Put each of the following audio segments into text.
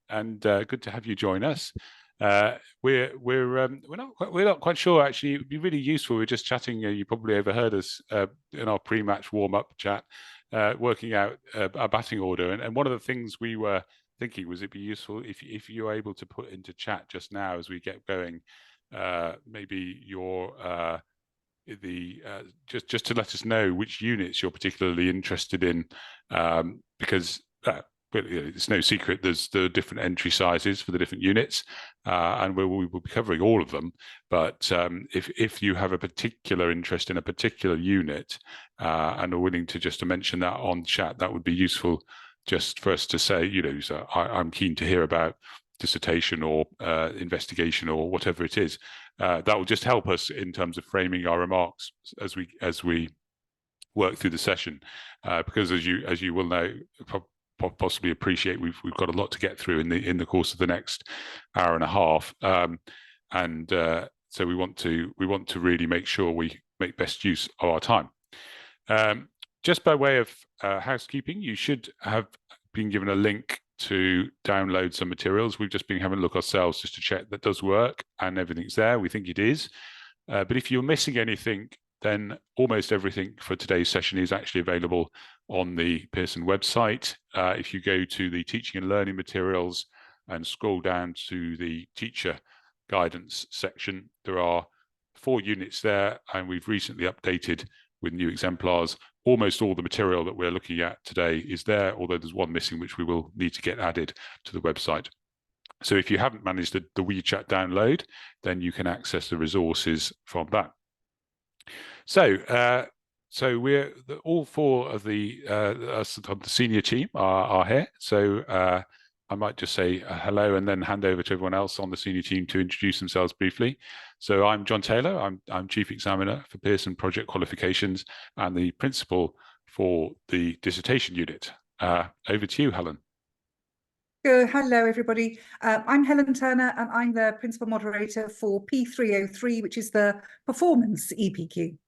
and good to have you join us. We're not quite sure actually. It'd be really useful. We're just chatting. You probably overheard us in our pre-match warm-up chat, working out our batting order. And one of the things we were thinking was it'd be useful if you're able to put into chat just now as we get going, maybe your just to let us know which units you're particularly interested in, because it's no secret there's the different entry sizes for the different units, and we will be covering all of them. But if you have a particular interest in a particular unit and are willing to just to mention that on chat, that would be useful just for us to say, so I'm keen to hear about dissertation or investigation or whatever it is. That will just help us in terms of framing our remarks as we work through the session, because as you will know, possibly appreciate, we've got a lot to get through in the course of the next hour and a half, and so we want to really make sure we make best use of our time. Just by way of housekeeping, you should have been given a link to download some materials. We've just been having a look ourselves just to check that does work and everything's there. We think it is, but if you're missing anything, then almost everything for today's session is actually available on the Pearson website. If you go to the teaching and learning materials and scroll down to the teacher guidance section, there are 4 units there, and we've recently updated with new exemplars. Almost all the material that we're looking at today is there, although there's one missing which we will need to get added to the website. So if you haven't managed the WeChat download, then you can access the resources from that. So we're all 4 of the senior team are here. So I might just say hello and then hand over to everyone else on the senior team to introduce themselves briefly. So I'm John Taylor. I'm Chief Examiner for Pearson Project Qualifications and the Principal for the Dissertation Unit. Over to you, Helen. Hello, everybody. I'm Helen Turner, and I'm the Principal Moderator for P303, which is the Performance EPQ.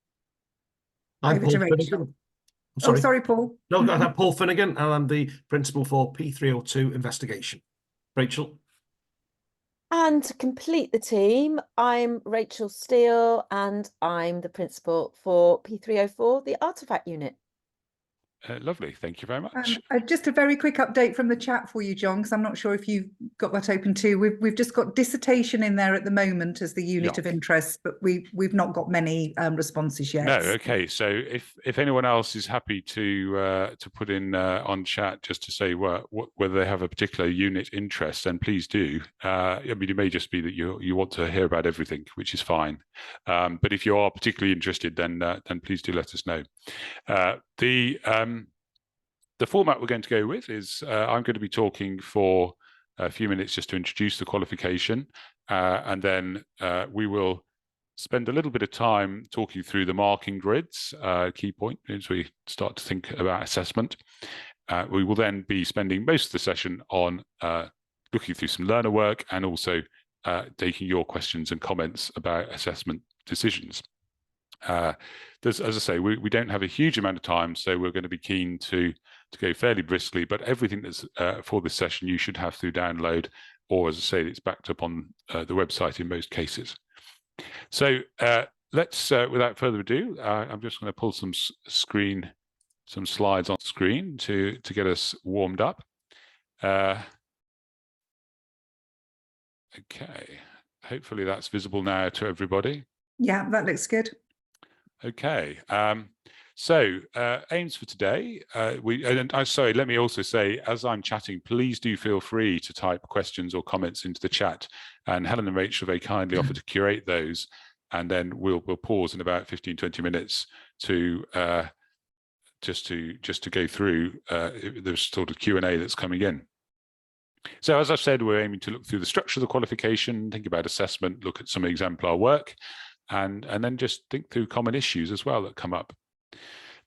I'm Paul Finnegan. Sorry, Paul. No, I'm Paul Finnegan, and I'm the Principal for P302 Investigation. Rachel. And to complete the team, I'm Rachel Steele, and I'm the Principal for P304, the Artifact Unit. Lovely, thank you very much. Just a very quick update from the chat for you, John, because I'm not sure if you've got that open too. We've just got dissertation in there at the moment as the unit of interest, but we've not got many responses yet. No, okay. So if anyone else is happy to put in on chat just to say whether they have a particular unit interest, then please do. I mean, it may just be that you want to hear about everything, which is fine. But if you are particularly interested, then please do let us know. The format we're going to go with is I'm going to be talking for a few minutes just to introduce the qualification, and then we will spend a little bit of time talking through the marking grids, key point as we start to think about assessment. We will then be spending most of the session on looking through some learner work and also taking your questions and comments about assessment decisions. As I say, we don't have a huge amount of time, so we're going to be keen to go fairly briskly, but everything that's for this session you should have through download, or as I say, it's backed up on the website in most cases. So let's, without further ado, I'm just going to pull some slides on screen to get us warmed up. Okay, hopefully that's visible now to everybody. Yeah, that looks good. Okay, so aims for today. Sorry, let me also say, as I'm chatting, please do feel free to type questions or comments into the chat, and Helen and Rachel very kindly offer to curate those, and then we'll pause in about 15-20 minutes to just to go through the sort of Q&A that's coming in. So as I've said, we're aiming to look through the structure of the qualification, think about assessment, look at some exemplar work, and then just think through common issues as well that come up.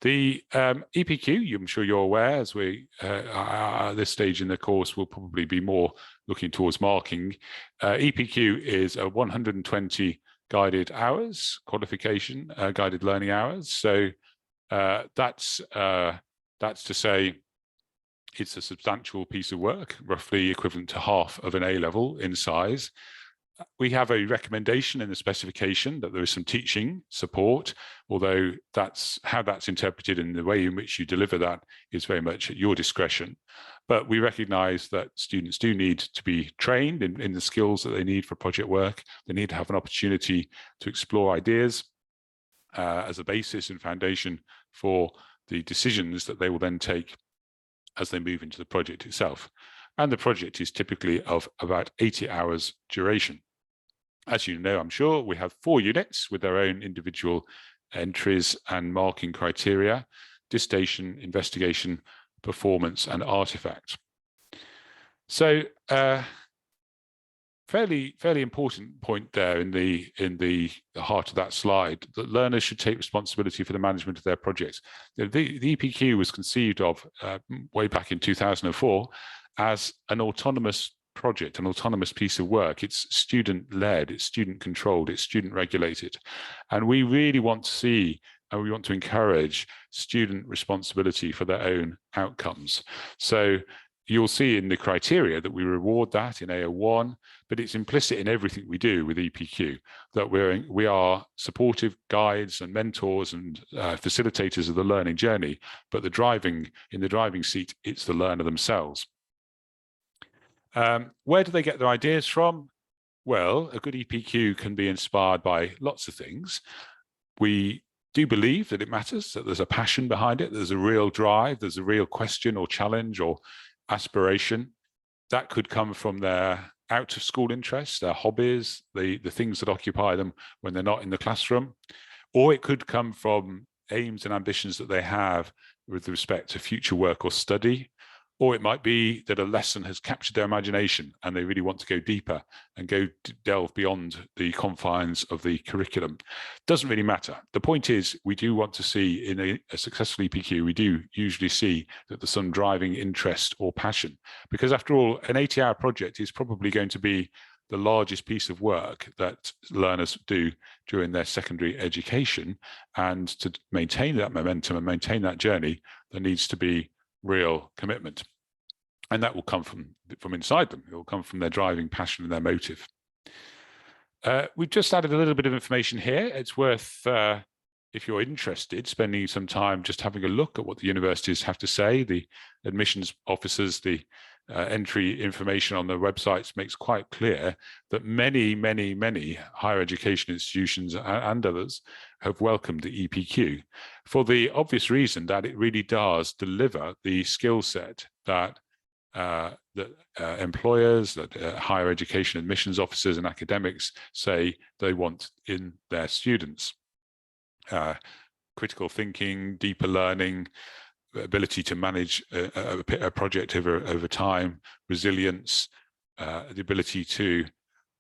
The EPQ, I'm sure you're aware, as we at this stage in the course will probably be more looking towards marking. EPQ is a 120 guided hours qualification, guided learning hours. So that's to say It's a substantial piece of work, roughly equivalent to half of an A-level in size. We have a recommendation in the specification that there is some teaching support, although how that's interpreted and the way in which you deliver that is very much at your discretion. But we recognise that students do need to be trained in the skills that they need for project work. They need to have an opportunity to explore ideas as a basis and foundation for the decisions that they will then take as they move into the project itself. And the project is typically of about 80 hours duration. As you know, I'm sure, we have 4 units with their own individual entries and marking criteria: dissertation, investigation, performance, and artifact. So fairly important point there in the heart of that slide, that learners should take responsibility for the management of their projects. The EPQ was conceived of way back in 2004 as an autonomous project, an autonomous piece of work. It's student-led, it's student-controlled, it's student-regulated. And we really want to see, and we want to encourage student responsibility for their own outcomes. So you'll see in the criteria that we reward that in AO1, but it's implicit in everything we do with EPQ, that we are supportive guides and mentors and facilitators of the learning journey, but in the driving seat, it's the learner themselves. Where do they get their ideas from? Well, a good EPQ can be inspired by lots of things. We do believe that it matters, that there's a passion behind it, there's a real drive, there's a real question or challenge or aspiration. That could come from their out of school interests, their hobbies, the things that occupy them when they're not in the classroom, or it could come from aims and ambitions that they have with respect to future work or study. Or it might be that a lesson has captured their imagination and they really want to go deeper and delve beyond the confines of the curriculum. Doesn't really matter. The point is, we do want to see in a successful EPQ, we do usually see that there's some driving interest or passion. Because after all, an 80-hour project is probably going to be the largest piece of work that learners do during their secondary education. And to maintain that momentum and maintain that journey, there needs to be real commitment, and that will come from inside them. It will come from their driving passion and their motive. We've just added a little bit of information here. It's worth, if you're interested, spending some time just having a look at what the universities have to say. The admissions officers, the entry information on their websites makes quite clear that many higher education institutions and others have welcomed the EPQ for the obvious reason that it really does deliver the skill set that employers, that higher education admissions officers and academics say they want in their students. Critical thinking, deeper learning, ability to manage a project over time, resilience, the ability to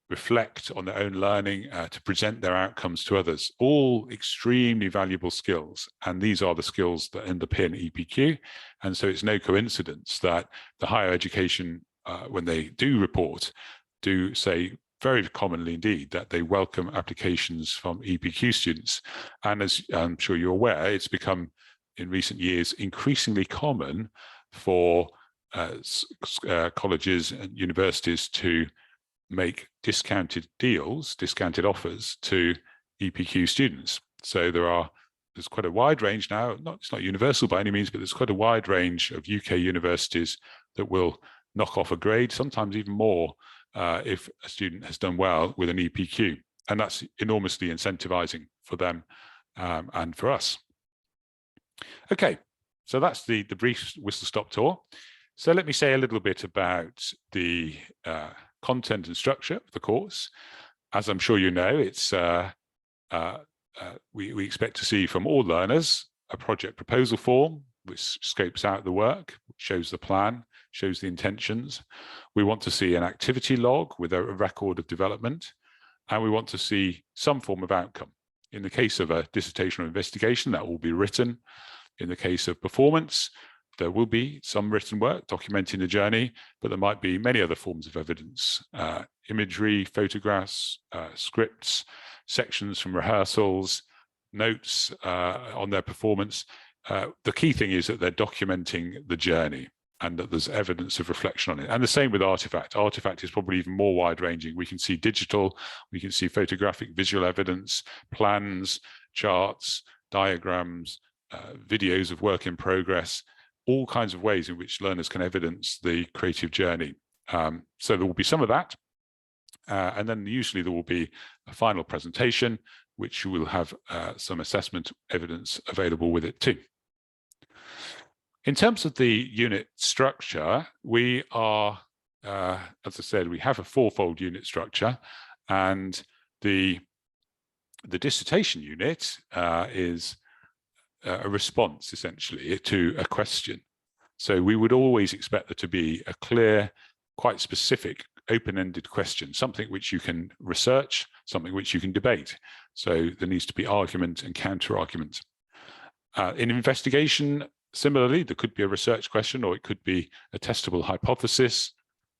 reflect on their own learning, to present their outcomes to others, all extremely valuable skills. And these are the skills that underpin EPQ. And so it's no coincidence that the higher education, when they do report, do say very commonly indeed that they welcome applications from EPQ students. And as I'm sure you're aware, it's become in recent years increasingly common for colleges and universities to make discounted deals, discounted offers to EPQ students. So there's quite a wide range now, it's not universal by any means, but there's quite a wide range of UK universities that will knock off a grade, sometimes even more, if a student has done well with an EPQ. And that's enormously incentivizing for them and for us. Okay, so that's the brief whistle-stop tour. So let me say a little bit about the content and structure of the course. As I'm sure you know, it's we expect to see from all learners a project proposal form, which scopes out the work, shows the plan, shows the intentions. We want to see an activity log with a record of development, and we want to see some form of outcome. In the case of a dissertation or investigation, that will be written. In the case of performance, there will be some written work documenting the journey, but there might be many other forms of evidence, imagery, photographs, scripts, sections from rehearsals, notes on their performance. The key thing is that they're documenting the journey. and that there's evidence of reflection on it. And the same with artifact. Artifact is probably even more wide-ranging. We can see digital, we can see photographic, visual evidence, plans, charts, diagrams, videos of work in progress, all kinds of ways in which learners can evidence the creative journey. So there will be some of that. And then usually there will be a final presentation, which will have some assessment evidence available with it too. In terms of the unit structure, we are, as I said, we have a fourfold unit structure, and the dissertation unit is a response essentially to a question. So we would always expect there to be a clear, quite specific, open-ended question, something which you can research, something which you can debate. So there needs to be argument and counter-argument. In investigation, similarly, there could be a research question, or it could be a testable hypothesis.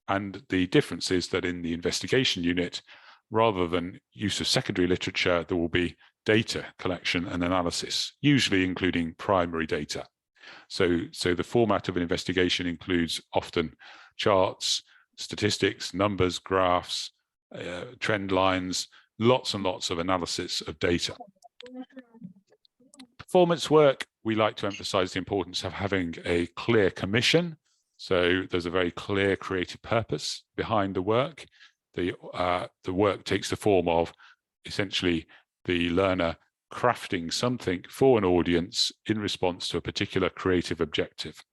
And the difference is that in the investigation unit, rather than use of secondary literature, there will be data collection and analysis, usually including primary data. So the format of an investigation includes often charts, statistics, numbers, graphs, trend lines, lots and lots of analysis of data. Performance work, we like to emphasize the importance of having a clear commission. So there's a very clear creative purpose behind the work. The work takes the form of essentially the learner crafting something for an audience in response to a particular creative objective.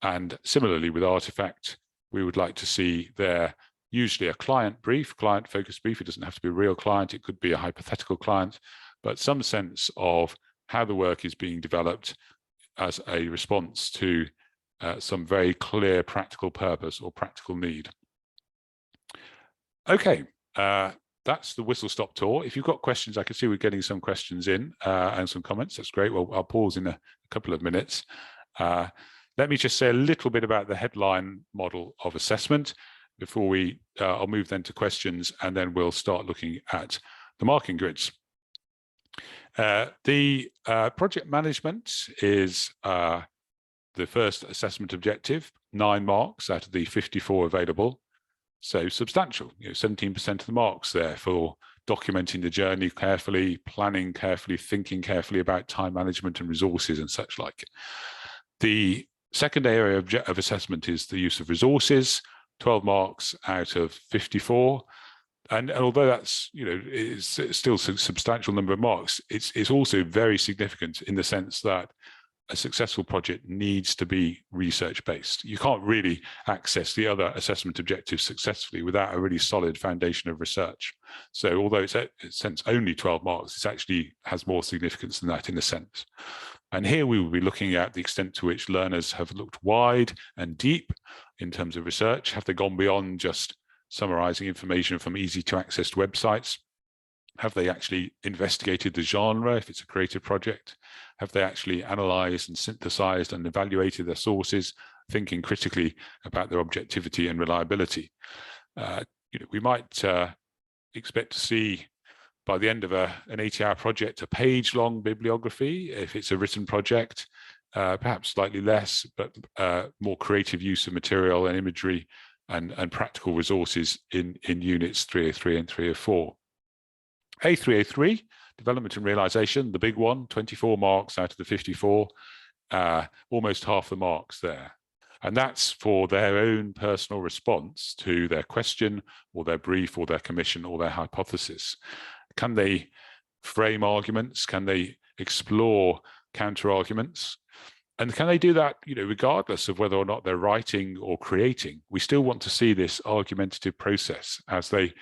And similarly with artifact, we would like to see there usually a client brief, client focused brief. It doesn't have to be a real client, it could be a hypothetical client, but some sense of how the work is being developed as a response to some very clear practical purpose or practical need. Okay, that's the whistle-stop tour. If you've got questions, I can see we're getting some questions in and some comments. That's great. Well, I'll pause in a couple of minutes. Let me just say a little bit about the headline model of assessment before I'll move then to questions, and then we'll start looking at the marking grids. The project management is the first assessment objective, 9 marks out of the 54 available. So substantial, 17% of the marks there for documenting the journey carefully, planning carefully, thinking carefully about time management and resources and such like. The second area of assessment is the use of resources, 12 marks out of 54. And although that's, is still a substantial number of marks, it's also very significant in the sense that a successful project needs to be research-based. You can't really access the other assessment objectives successfully without a really solid foundation of research. So although it's in a sense only 12 marks, it actually has more significance than that in a sense. And here we will be looking at the extent to which learners have looked wide and deep in terms of research. Have they gone beyond just summarizing information from easy to access websites? Have they actually investigated the genre if it's a creative project? Have they actually analyzed and synthesized and evaluated their sources, thinking critically about their objectivity and reliability? We might expect to see by the end of an 80-hour project a page-long bibliography if it's a written project, perhaps slightly less, but more creative use of material and imagery and practical resources in units 303 and 304. A303, development and realization, the big one, 24 marks out of the 54, almost half the marks there. And that's for their own personal response to their question or their brief or their commission or their hypothesis. Can they frame arguments? Can they explore counter arguments? And can they do that, regardless of whether or not they're writing or creating? We still want to see this argumentative process as they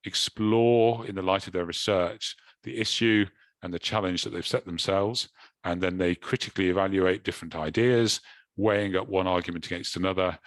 explore in the light of their research the issue and the challenge that they've set themselves, and then they critically evaluate different ideas, weighing up one argument against another,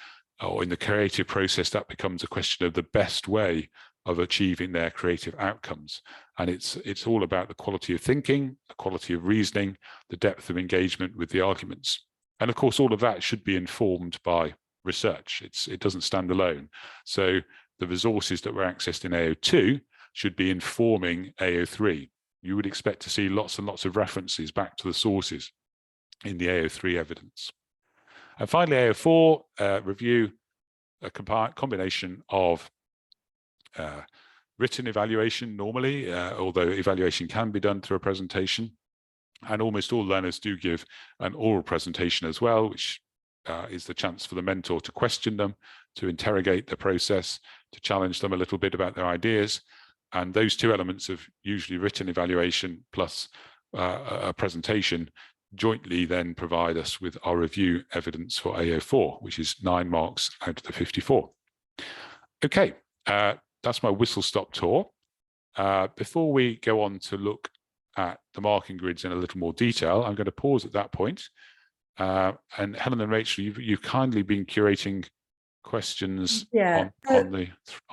or in the creative process that becomes a question of the best way of achieving their creative outcomes. And it's all about the quality of thinking, the quality of reasoning, the depth of engagement with the arguments. And of course, all of that should be informed by research. It doesn't stand alone. So the resources that were accessed in AO2 should be informing AO3. You would expect to see lots and lots of references back to the sources in the AO3 evidence. And finally, AO4, review a combination of written evaluation normally, although evaluation can be done through a presentation. And almost all learners do give an oral presentation as well, which is the chance for the mentor to question them, to interrogate the process, to challenge them a little bit about their ideas. And those two elements of usually written evaluation plus a presentation jointly then provide us with our review evidence for AO4, which is 9 marks out of the 54. Okay, that's my whistle-stop tour. Before we go on to look at the marking grids in a little more detail, I'm going to pause at that point. And Helen and Rachel, you've kindly been curating questions on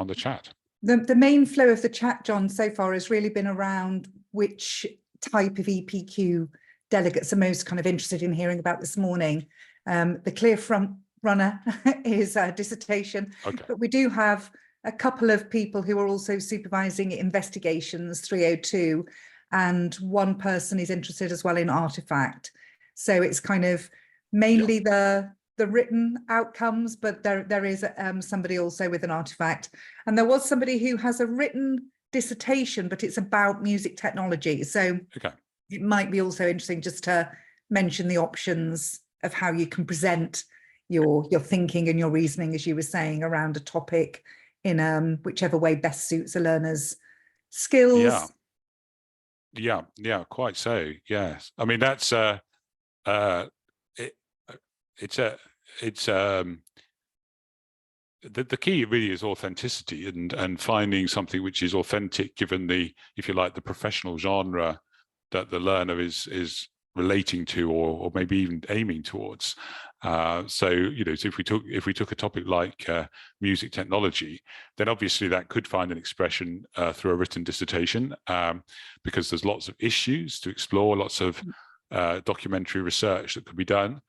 the chat. The main flow of the chat, John, so far has really been around which type of EPQ delegates are most kind of interested in hearing about this morning. The clear front runner is dissertation, okay. But we do have a couple of people who are also supervising investigations 302, and one person is interested as well in artifact. So it's kind of mainly the written outcomes, but there is somebody also with an artifact. And there was somebody who has a written dissertation, but it's about music technology. So it might be also interesting just to mention the options of how you can present your thinking and your reasoning, as you were saying, around a topic in whichever way best suits a learner's skills. Yeah, quite so. Yes, I mean that's the key really is authenticity and finding something which is authentic given the, if you like, the professional genre that the learner is relating to or maybe even aiming towards. So if we took a topic like music technology, then obviously that could find an expression through a written dissertation, because there's lots of issues to explore, lots of documentary research that could be done.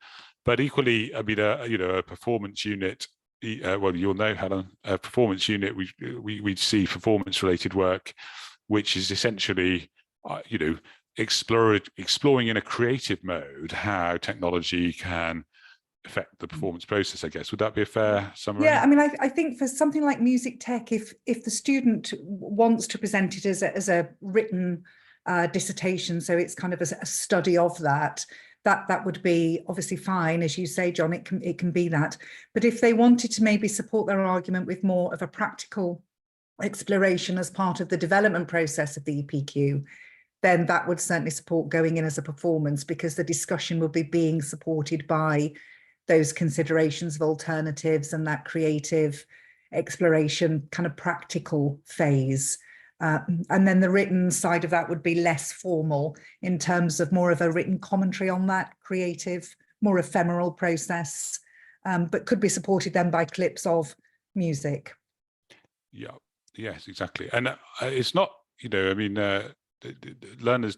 But equally, I mean, a performance unit. Well, you'll know, Helen, a performance unit. We see performance-related work, which is essentially, exploring in a creative mode how technology can affect the performance process, I guess. Would that be a fair summary? Yeah, I mean, I think for something like music tech, if the student wants to present it as a written dissertation, so it's kind of a study of that would be obviously fine. As you say, John, it can be that. But if they wanted to maybe support their argument with more of a practical exploration as part of the development process of the EPQ, then that would certainly support going in as a performance, because the discussion will be being supported by those considerations of alternatives and that creative exploration kind of practical phase. And then the written side of that would be less formal in terms of more of a written commentary on that creative, more ephemeral process, but could be supported then by clips of music. Yeah, yes, exactly. And it's not, I mean, learners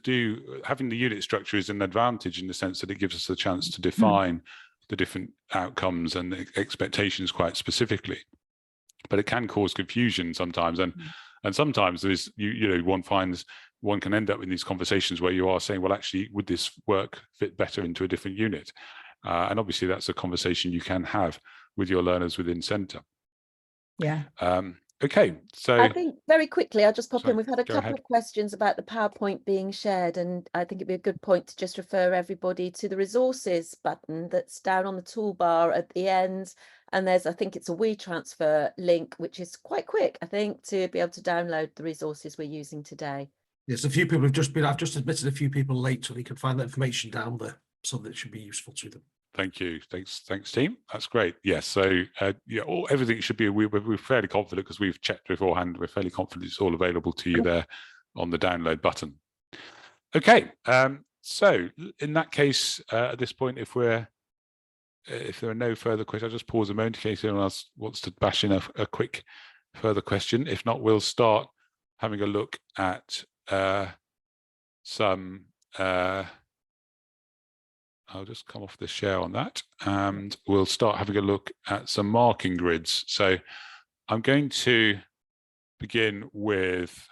having the unit structure is an advantage in the sense that it gives us a chance to define the different outcomes and expectations quite specifically. But it can cause confusion sometimes, and sometimes there is one can end up in these conversations where you are saying, well, actually, would this work fit better into a different unit? And obviously that's a conversation you can have with your learners within centre. Yeah. Okay, so I think very quickly, I'll just pop in. We've had a go couple ahead. of questions about the PowerPoint being shared, and I think it'd be a good point to just refer everybody to the resources button that's down on the toolbar at the end. And there's, I think it's a WeTransfer link, which is quite quick, I think, to be able to download the resources we're using today. Yes, a few people I've just admitted a few people late, so they can find that information down there, so that it should be useful to them. Thank you. Thanks, team. That's great. Yes. So everything should be. We're fairly confident because we've checked beforehand. We're fairly confident it's all available to you there on the download button. Okay. So in that case, at this point, if there are no further questions, I'll just pause a moment in case anyone else wants to bash in a quick further question. If not, we'll start having a look at some. I'll just come off the share on that, and we'll start having a look at some marking grids. So I'm going to begin with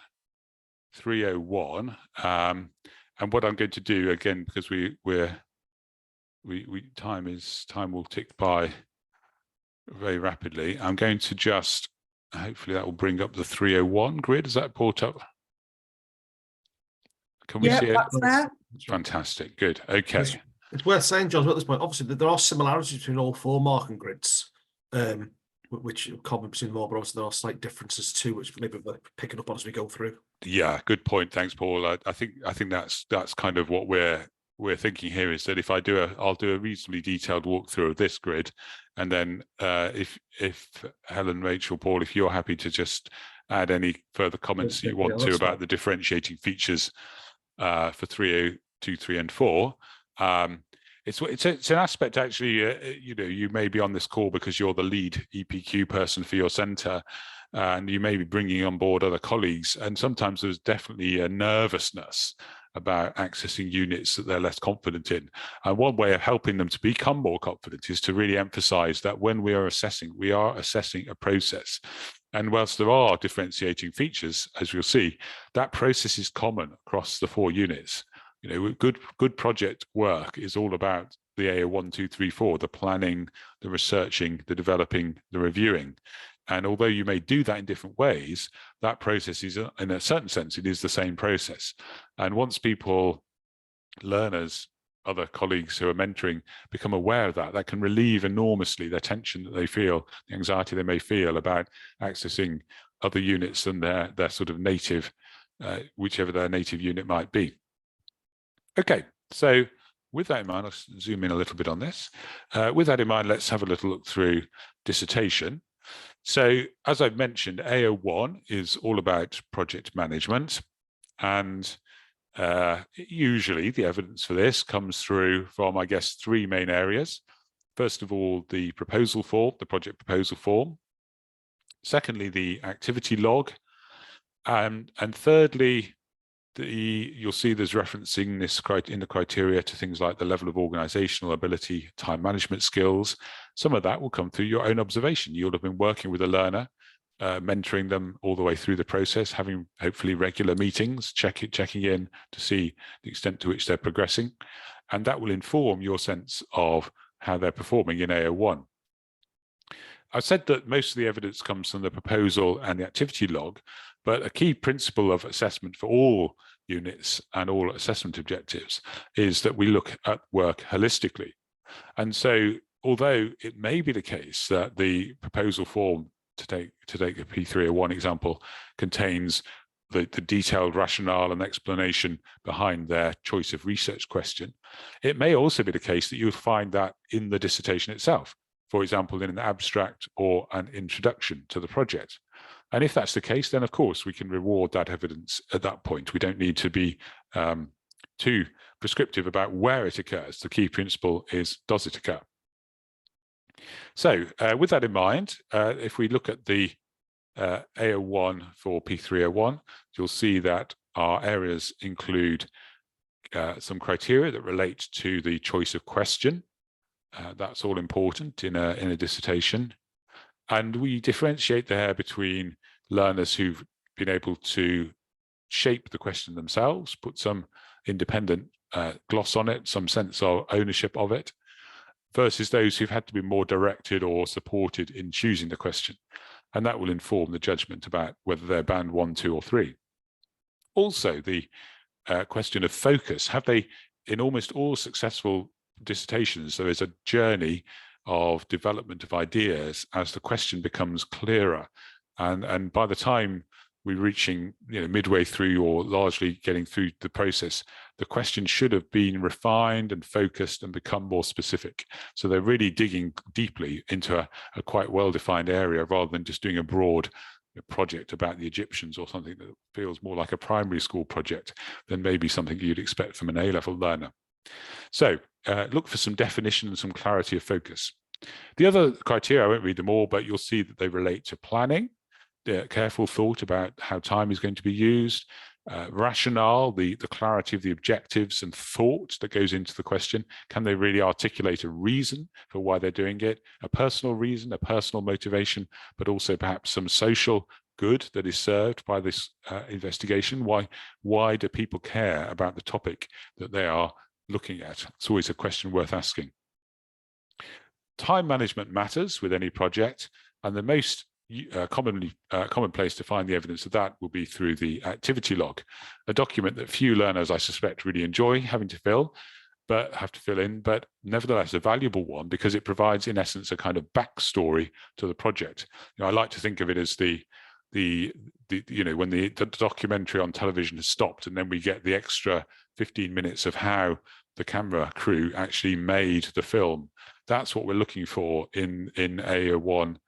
301, and what I'm going to do, again, because we're time will tick by very rapidly. I'm going to just, hopefully that will bring up the 301 grid. Is that brought up? Can we Yeah, see it? that's there. Fantastic. Good. Okay. It's worth saying, John, at this point, obviously, that there are similarities between all 4 marking grids, which are common between them all, but obviously there are slight differences too, which maybe we're picking up on as we go through. Yeah, good point. Thanks, Paul. I think that's kind of what we're thinking here, is that if I'll do a reasonably detailed walkthrough of this grid, and then if Helen, Rachel, Paul, if you're happy to just add any further comments you want to about the differentiating features for 302, 3 and 4. It's an aspect, actually, you may be on this call because you're the lead EPQ person for your centre, and you may be bringing on board other colleagues, and sometimes there's definitely a nervousness about accessing units that they're less confident in. And one way of helping them to become more confident is to really emphasize that when we are assessing a process. And whilst there are differentiating features, as you'll see, that process is common across the 4 units. Good project work is all about the AO1, 2, 3, 4, the planning, the researching, the developing, the reviewing. And although you may do that in different ways, that process is, in a certain sense, it is the same process. And once people, learners, other colleagues who are mentoring, become aware of that, that can relieve enormously the tension that they feel, the anxiety they may feel about accessing other units than their sort of native, whichever their native unit might be. Okay, so with that in mind, I'll zoom in a little bit on this. With that in mind, let's have a little look through dissertation. So as I've mentioned, AO1 is all about project management, and usually the evidence for this comes through from, I guess, 3 main areas. First of all, the proposal form, the project proposal form. Secondly, the activity log. And thirdly, you'll see there's referencing this in the criteria to things like the level of organizational ability, time management skills. Some of that will come through your own observation. You'll have been working with a learner, mentoring them all the way through the process, having hopefully regular meetings, checking in to see the extent to which they're progressing. And that will inform your sense of how they're performing in AO1. I said that most of the evidence comes from the proposal and the activity log, but a key principle of assessment for all units and all assessment objectives is that we look at work holistically. And so, although it may be the case that the proposal form, to take a P301 example, contains the detailed rationale and explanation behind their choice of research question, it may also be the case that you'll find that in the dissertation itself, for example, in an abstract or an introduction to the project. And if that's the case, then of course we can reward that evidence at that point. We don't need to be too prescriptive about where it occurs. The key principle is, does it occur? So with that in mind, if we look at the AO1 for P301, you'll see that our areas include some criteria that relate to the choice of question. That's all important in a dissertation. And we differentiate there between learners who've been able to shape the question themselves, put some independent gloss on it, some sense of ownership of it, versus those who've had to be more directed or supported in choosing the question. And that will inform the judgment about whether they're band 1, 2, or 3. Also, the question of focus. Have they, in almost all successful dissertations, there is a journey of development of ideas as the question becomes clearer. And by the time we're reaching midway through or largely getting through the process, the question should have been refined and focused and become more specific. So they're really digging deeply into a quite well-defined area rather than just doing a broad project about the Egyptians or something that feels more like a primary school project than maybe something you'd expect from an A-level learner. So look for some definition and some clarity of focus. The other criteria, I won't read them all, but you'll see that they relate to planning, careful thought about how time is going to be used, rationale, the clarity of the objectives and thought that goes into the question. Can they really articulate a reason for why they're doing it? A personal reason, a personal motivation, but also perhaps some social good that is served by this investigation. Why do people care about the topic that they are looking at? It's always a question worth asking. Time management matters with any project, and the most common place to find the evidence of that will be through the activity log, a document that few learners, I suspect, really enjoy having to fill in, but nevertheless a valuable one because it provides, in essence, a kind of backstory to the project. I like to think of it as the when the documentary on television has stopped, and then we get the extra 15 minutes of how the camera crew actually made the film. That's what we're looking for in A01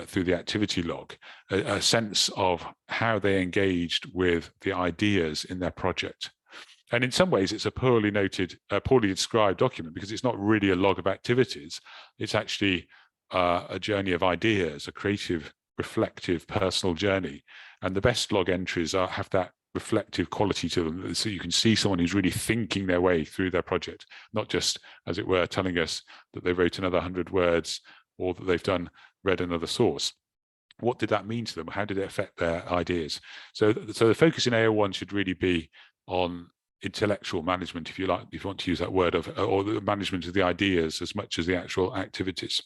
through the activity log, a sense of how they engaged with the ideas in their project. And in some ways, it's a poorly described document because it's not really a log of activities. It's actually a journey of ideas, a creative, reflective, personal journey. And the best log entries have that reflective quality to them, so you can see someone who's really thinking their way through their project, not just, as it were, telling us that they wrote another 100 words or that they've read another source. What did that mean to them? How did it affect their ideas? So the focus in A01 should really be on intellectual management, if you like, if you want to use that word, or the management of the ideas as much as the actual activities.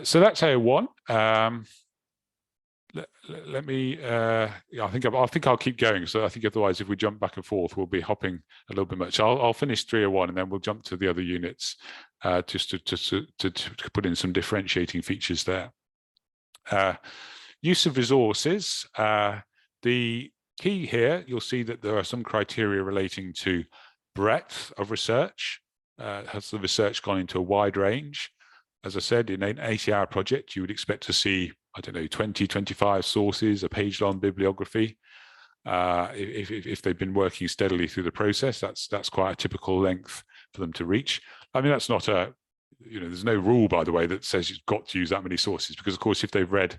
So that's A01. Let me. I think I'll keep going. So I think otherwise, if we jump back and forth, we'll be hopping a little bit much. I'll finish 301, and then we'll jump to the other units, just to put in some differentiating features there. Use of resources. The key here, you'll see that there are some criteria relating to breadth of research. Has the research gone into a wide range? As I said, in an 80-hour project, you would expect to see, I don't know, 20, 25 sources, a page-long bibliography. If they've been working steadily through the process, that's quite a typical length for them to reach. I mean, that's not there's no rule, by the way, that says you've got to use that many sources, because, of course, if they've read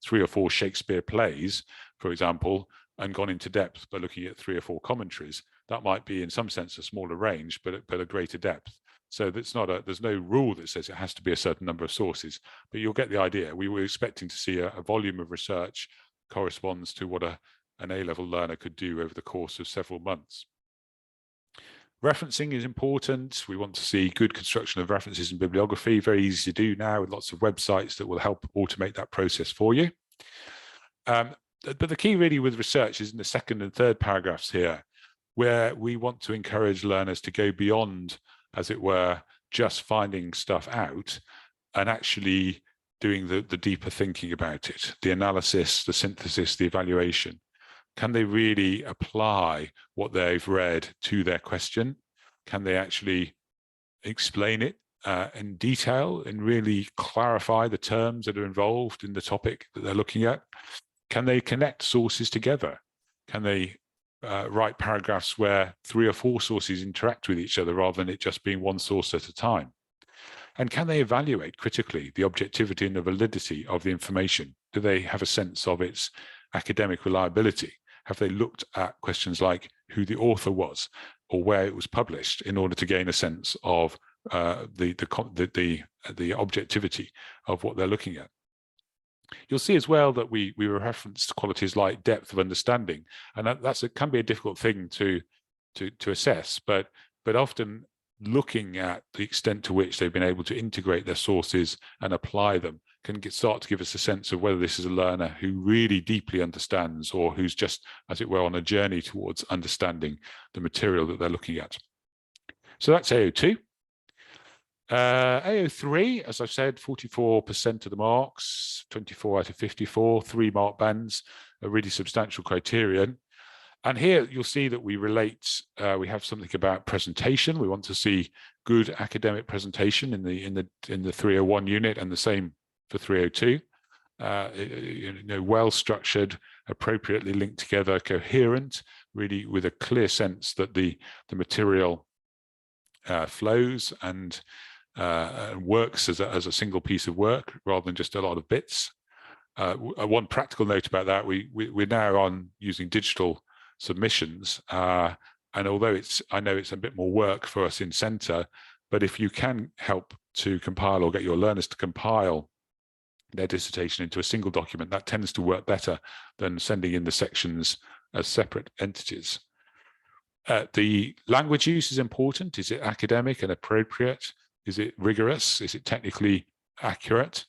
3 or 4 Shakespeare plays, for example, and gone into depth by looking at 3 or 4 commentaries, that might be, in some sense, a smaller range, but a greater depth. So there's no rule that says it has to be a certain number of sources, but you'll get the idea. We were expecting to see a volume of research corresponds to what an A-level learner could do over the course of several months. Referencing is important. We want to see good construction of references and bibliography, very easy to do now with lots of websites that will help automate that process for you. But the key really with research is in the second and third paragraphs here, where we want to encourage learners to go beyond, as it were, just finding stuff out and actually doing the deeper thinking about it, the analysis, the synthesis, the evaluation. Can they really apply what they've read to their question? Can they actually explain it in detail and really clarify the terms that are involved in the topic that they're looking at? Can they connect sources together? Can they write paragraphs where 3 or 4 sources interact with each other rather than it just being one source at a time? And can they evaluate critically the objectivity and the validity of the information? Do they have a sense of its academic reliability? Have they looked at questions like who the author was or where it was published in order to gain a sense of the objectivity of what they're looking at? You'll see as well that we referenced qualities like depth of understanding, and that can be a difficult thing to assess, but often looking at the extent to which they've been able to integrate their sources and apply them can start to give us a sense of whether this is a learner who really deeply understands or who's just, as it were, on a journey towards understanding the material that they're looking at. So that's AO2. AO3, as I've said, 44% of the marks, 24 out of 54, 3 mark bands, a really substantial criterion. And here you'll see that we relate, we have something about presentation. We want to see good academic presentation in the 301 unit, and the same for 302. Well structured, appropriately linked together, coherent, really with a clear sense that the material flows and works as a single piece of work rather than just a lot of bits. One practical note about that: we're now on using digital submissions, and although I know it's a bit more work for us in centre, but if you can help to compile or get your learners to compile their dissertation into a single document, that tends to work better than sending in the sections as separate entities. The language use is important. Is it academic and appropriate? Is it rigorous? Is it technically accurate?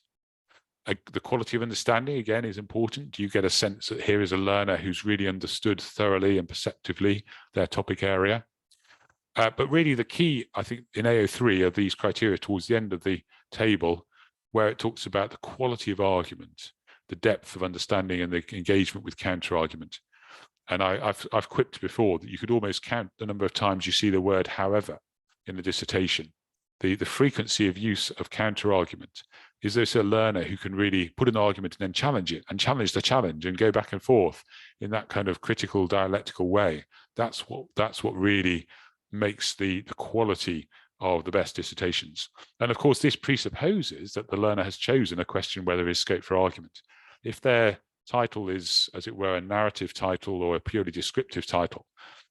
The quality of understanding, again, is important. Do you get a sense that here is a learner who's really understood thoroughly and perceptively their topic area? But really the key, I think, in AO3 are these criteria towards the end of the table, where it talks about the quality of argument, the depth of understanding and the engagement with counter-argument. And I've quipped before that you could almost count the number of times you see the word however in the dissertation. The frequency of use of counter-argument. Is this a learner who can really put an argument and then challenge it and challenge the challenge and go back and forth in that kind of critical dialectical way? That's what really makes the quality of the best dissertations. And of course, this presupposes that the learner has chosen a question where there is scope for argument. If their title is, as it were, a narrative title or a purely descriptive title,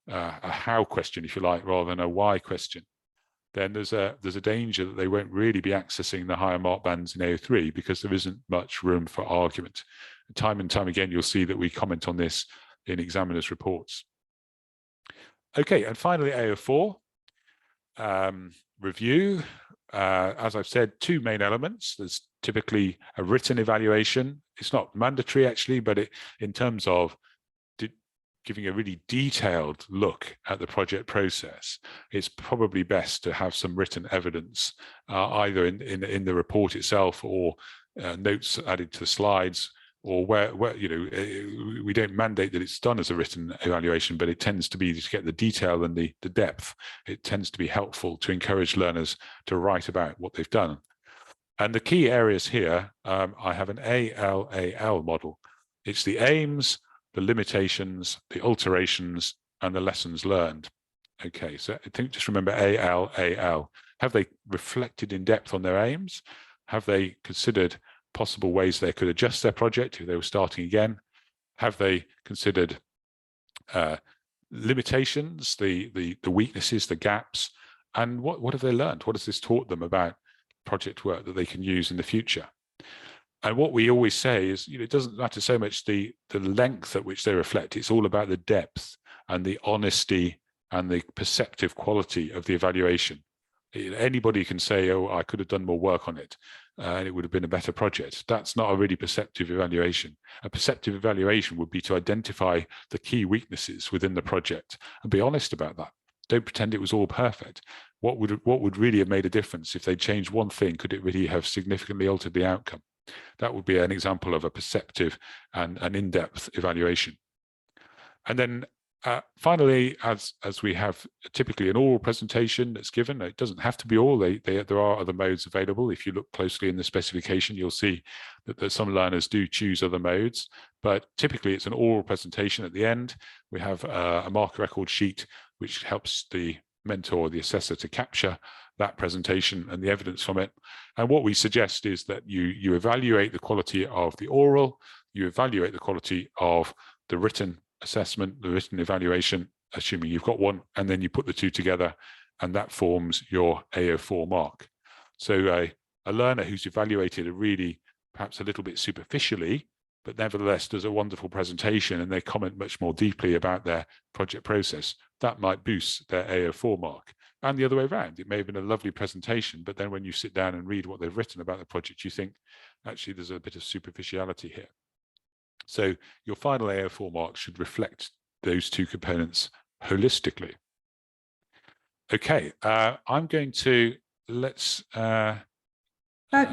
a how question, if you like, rather than a why question, then there's a danger that they won't really be accessing the higher mark bands in AO3 because there isn't much room for argument. Time and time again, you'll see that we comment on this in examiners' reports. Okay, and finally, AO4, review. As I've said, two main elements. There's typically a written evaluation. It's not mandatory actually, but in terms of giving a really detailed look at the project process, it's probably best to have some written evidence, either in the report itself or notes added to the slides, or where you know, we don't mandate that it's done as a written evaluation, but it tends to be to get the detail and the depth. It tends to be helpful to encourage learners to write about what they've done. And the key areas here, I have an ALAL model. It's the aims, the limitations, the alterations, and the lessons learned. Okay, so I think just remember ALAL. Have they reflected in depth on their aims? Have they considered possible ways they could adjust their project if they were starting again? Have they considered limitations, the weaknesses, the gaps, and what have they learned? What has this taught them about project work that they can use in the future? And what we always say is, you know, it doesn't matter so much the length at which they reflect. It's all about the depth and the honesty and the perceptive quality of the evaluation. Anybody can say, oh, I could have done more work on it and it would have been a better project. That's not a really perceptive evaluation. A perceptive evaluation would be to identify the key weaknesses within the project and be honest about that. Don't pretend it was all perfect. What would really have made a difference if they changed one thing? Could it really have significantly altered the outcome? That would be an example of a perceptive and an in-depth evaluation. And then finally, as we have typically an oral presentation that's given, it doesn't have to be all. There are other modes available. If you look closely in the specification, you'll see that some learners do choose other modes, but typically it's an oral presentation at the end. We have a marker record sheet, which helps the mentor, the assessor, to capture that presentation and the evidence from it. And what we suggest is that you evaluate the quality of the oral, you evaluate the quality of the written assessment, the written evaluation, assuming you've got one, and then you put the two together, and that forms your AO4 mark. So a learner who's evaluated really perhaps a little bit superficially, but nevertheless does a wonderful presentation and they comment much more deeply about their project process, that might boost their AO4 mark. And the other way around, it may have been a lovely presentation, but then when you sit down and read what they've written about the project, you think, actually, there's a bit of superficiality here. So your final AO4 mark should reflect those two components holistically. Okay, I'm going to,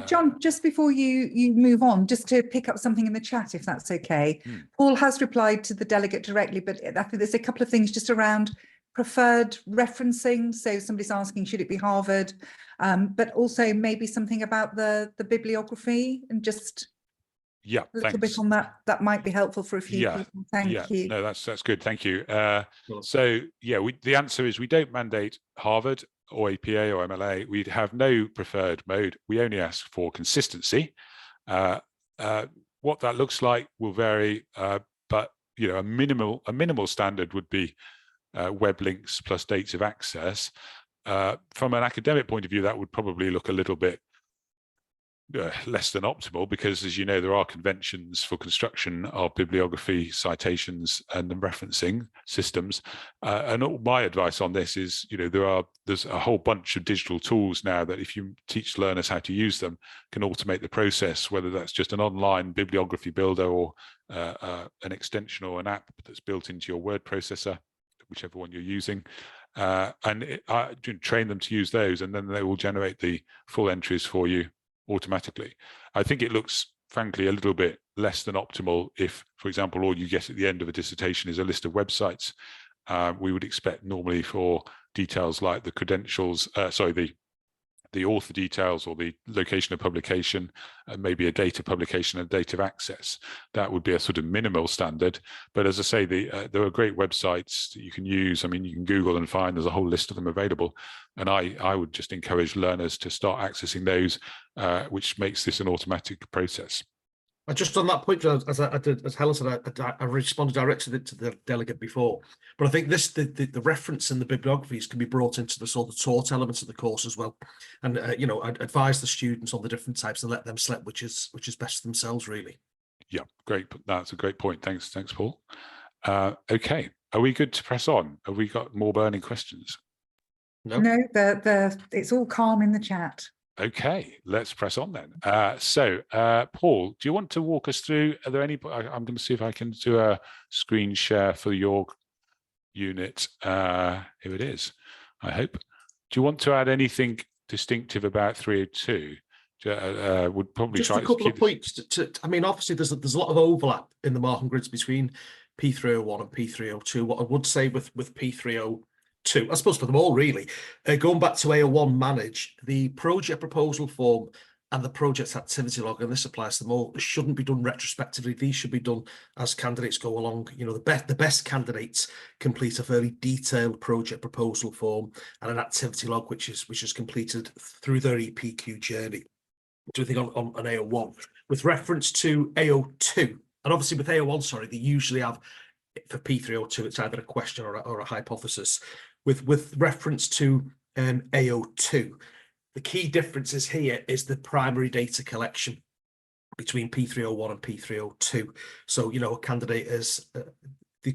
John, just before you move on, just to pick up something in the chat, if that's okay. Paul has replied to the delegate directly, but I think there's a couple of things just around preferred referencing. So somebody's asking, should it be Harvard? But also maybe something about the bibliography, and just a little bit on that. That might be helpful for a few people. Thank you. No, that's good. Thank you. So yeah, the answer is we don't mandate Harvard or APA or MLA. We'd have no preferred mode. We only ask for consistency. What that looks like will vary, but you know, a minimal standard would be web links plus dates of access. From an academic point of view, that would probably look a little bit less than optimal, because, as you know, there are conventions for construction of bibliography, citations, and referencing systems. And all my advice on this is, you know, there's a whole bunch of digital tools now that, if you teach learners how to use them, can automate the process, whether that's just an online bibliography builder or an extension or an app that's built into your word processor, whichever one you're using. And train them to use those, and then they will generate the full entries for you automatically. I think it looks, frankly, a little bit less than optimal if, for example, all you get at the end of a dissertation is a list of websites. We would expect normally for details like the credentials, the author details, or the location of publication, and maybe a date of publication and date of access. That would be a sort of minimal standard. But as I say, there are great websites that you can use. I mean, you can Google and find, there's a whole list of them available. And I would just encourage learners to start accessing those, which makes this an automatic process. Just on that point, as Helen said, I responded directly to the delegate before, but I think the reference and the bibliographies can be brought into the sort of taught elements of the course as well, and you know, I'd advise the students on the different types and let them select which is best for themselves, really. Yeah, great. That's a great point. Thanks, Paul. Okay, are we good to press on? Have we got more burning questions? No, it's all calm in the chat. Okay, let's press on then. Paul, do you want to walk us through, are there any, I'm going to see if I can do a screen share for your unit. Here it is, I hope. Do you want to add anything distinctive about 302? Would probably just try a couple of points. I mean, obviously there's a lot of overlap in the marking grids between P301 and P302. What I would say with P302, I suppose for them all really, going back to AO1 manage, the project proposal form and the project activity log, and this applies to them all, shouldn't be done retrospectively. These should be done as candidates go along. You know, the best candidates complete a fairly detailed project proposal form and an activity log which is completed through their EPQ journey. Do you think on AO1 with reference to AO2, and obviously with AO1, sorry, they usually have, for P302, it's either a question or a hypothesis. With reference to AO2, the key differences here is the primary data collection between P301 and P302. So, you know, a candidate is,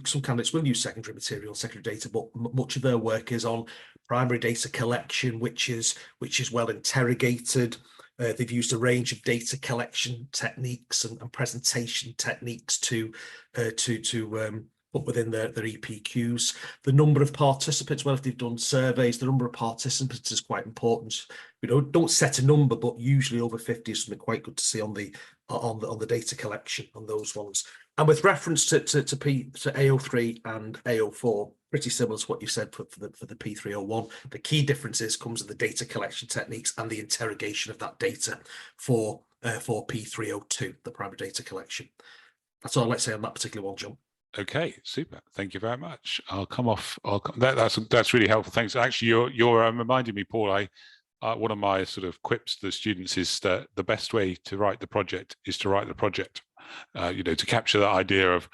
some candidates will use secondary material, secondary data, but much of their work is on primary data collection, which is well interrogated. They've used a range of data collection techniques and presentation techniques to put within their EPQs. The number of participants, well, if they've done surveys, the number of participants is quite important. You know, don't set a number, but usually over 50 is something quite good to see on the data collection on those ones. And with reference to AO3 and AO4, pretty similar to what you said for the P301. The key differences comes in the data collection techniques and the interrogation of that data for P302, the primary data collection. That's all I'd like to say on that particular one, John. Okay, super. Thank you very much. That's really helpful. Thanks. Actually, you're reminding me, Paul. One of my sort of quips to the students is that the best way to write the project is to write the project. You know, to capture that idea of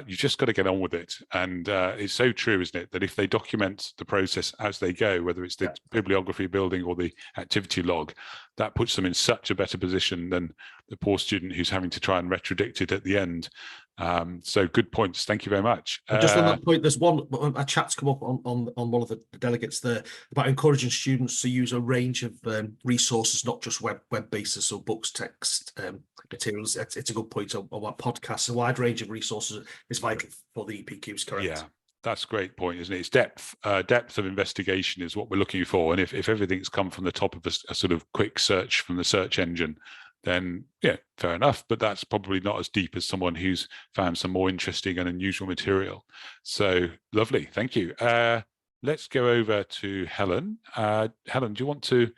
you've just got to get on with it. And it's so true, isn't it, that if they document the process as they go, whether it's the bibliography building or the activity log, that puts them in such a better position than the poor student who's having to try and retrodict it at the end. So good points. Thank you very much. Just on that point, there's a chat's come up on one of the delegates there about encouraging students to use a range of resources, not just web basis, so books, text, materials. It's a good point on what podcasts. A wide range of resources is vital for the EPQs, correct? Yeah, that's a great point, isn't it? It's depth of investigation is what we're looking for. And if everything's come from the top of a sort of quick search from the search engine, then yeah, fair enough. But that's probably not as deep as someone who's found some more interesting and unusual material. So lovely, thank you. Let's go over to Helen. Helen, do you want to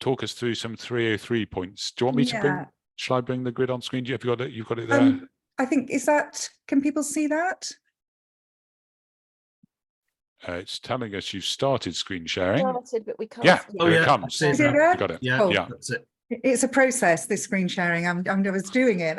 talk us through some 303 points? Do you want me to bring? Shall I bring the grid on screen? Have you got it? You've got it there. I think can people see that? It's telling us you've started screen sharing. Started, but we can't. Yeah, oh, here yeah, it comes. it You got it. Yeah, oh. yeah, that's it. It's a process, this screen sharing. I was doing it.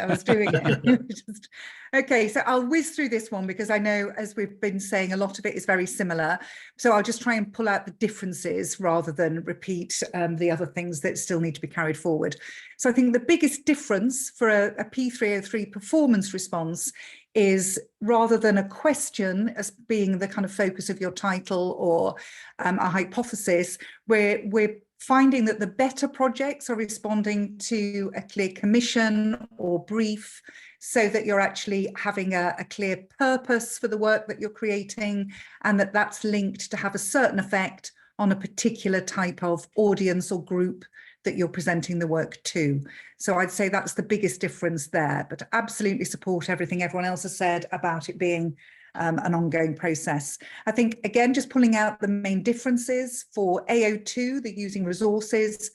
Just- okay, so I'll whiz through this one because I know, as we've been saying, a lot of it is very similar. So I'll just try and pull out the differences rather than repeat the other things that still need to be carried forward. So I think the biggest difference for a P303 performance response is, rather than a question as being the kind of focus of your title or a hypothesis, we're finding that the better projects are responding to a clear commission or brief, so that you're actually having a clear purpose for the work that you're creating, and that's linked to have a certain effect on a particular type of audience or group that you're presenting the work to. So I'd say that's the biggest difference there, but absolutely support everything everyone else has said about it being an ongoing process. I think, again, just pulling out the main differences for AO2, the using resources,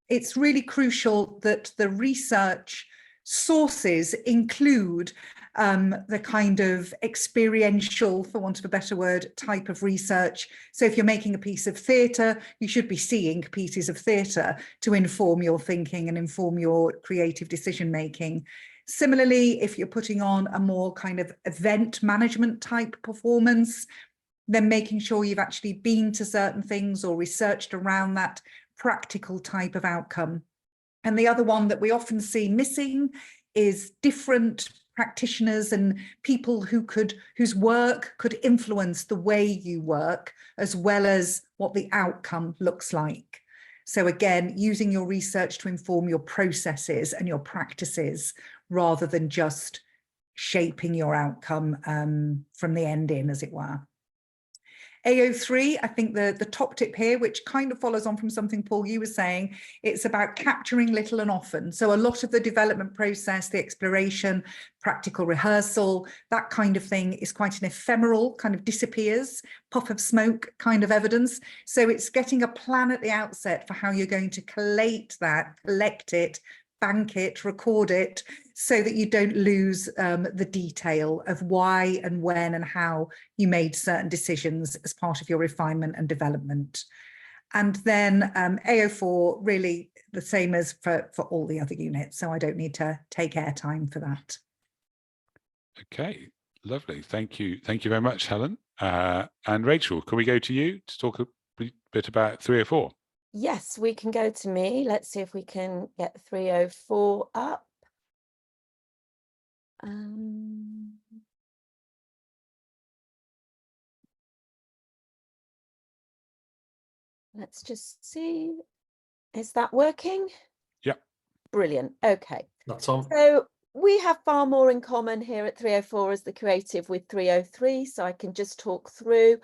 it's really crucial that the research sources include the kind of experiential, for want of a better word, type of research. So if you're making a piece of theatre, you should be seeing pieces of theatre to inform your thinking and inform your creative decision making. Similarly, if you're putting on a more kind of event management type performance, then making sure you've actually been to certain things or researched around that practical type of outcome. And the other one that we often see missing is different practitioners and people whose work could influence the way you work, as well as what the outcome looks like. So again, using your research to inform your processes and your practices, rather than just shaping your outcome from the end in, as it were. AO3, I think the top tip here, which kind of follows on from something, Paul, you were saying, it's about capturing little and often. So a lot of the development process, the exploration, practical rehearsal, that kind of thing is quite an ephemeral, kind of disappears, puff of smoke kind of evidence. So it's getting a plan at the outset for how you're going to collate that, collect it, bank it, record it, so that you don't lose the detail of why and when and how you made certain decisions as part of your refinement and development. And then AO4, really the same as for all the other units, so I don't need to take airtime for that. Okay, lovely. Thank you. Thank you very much, Helen. And Rachel, can we go to you to talk a bit about 304? Yes, we can go to me. Let's see if we can get 304 up. Let's just see. Is that working? Yeah. Brilliant. Okay. That's on. So we have far more in common here at 304 as the creative with 303, so I can just talk through.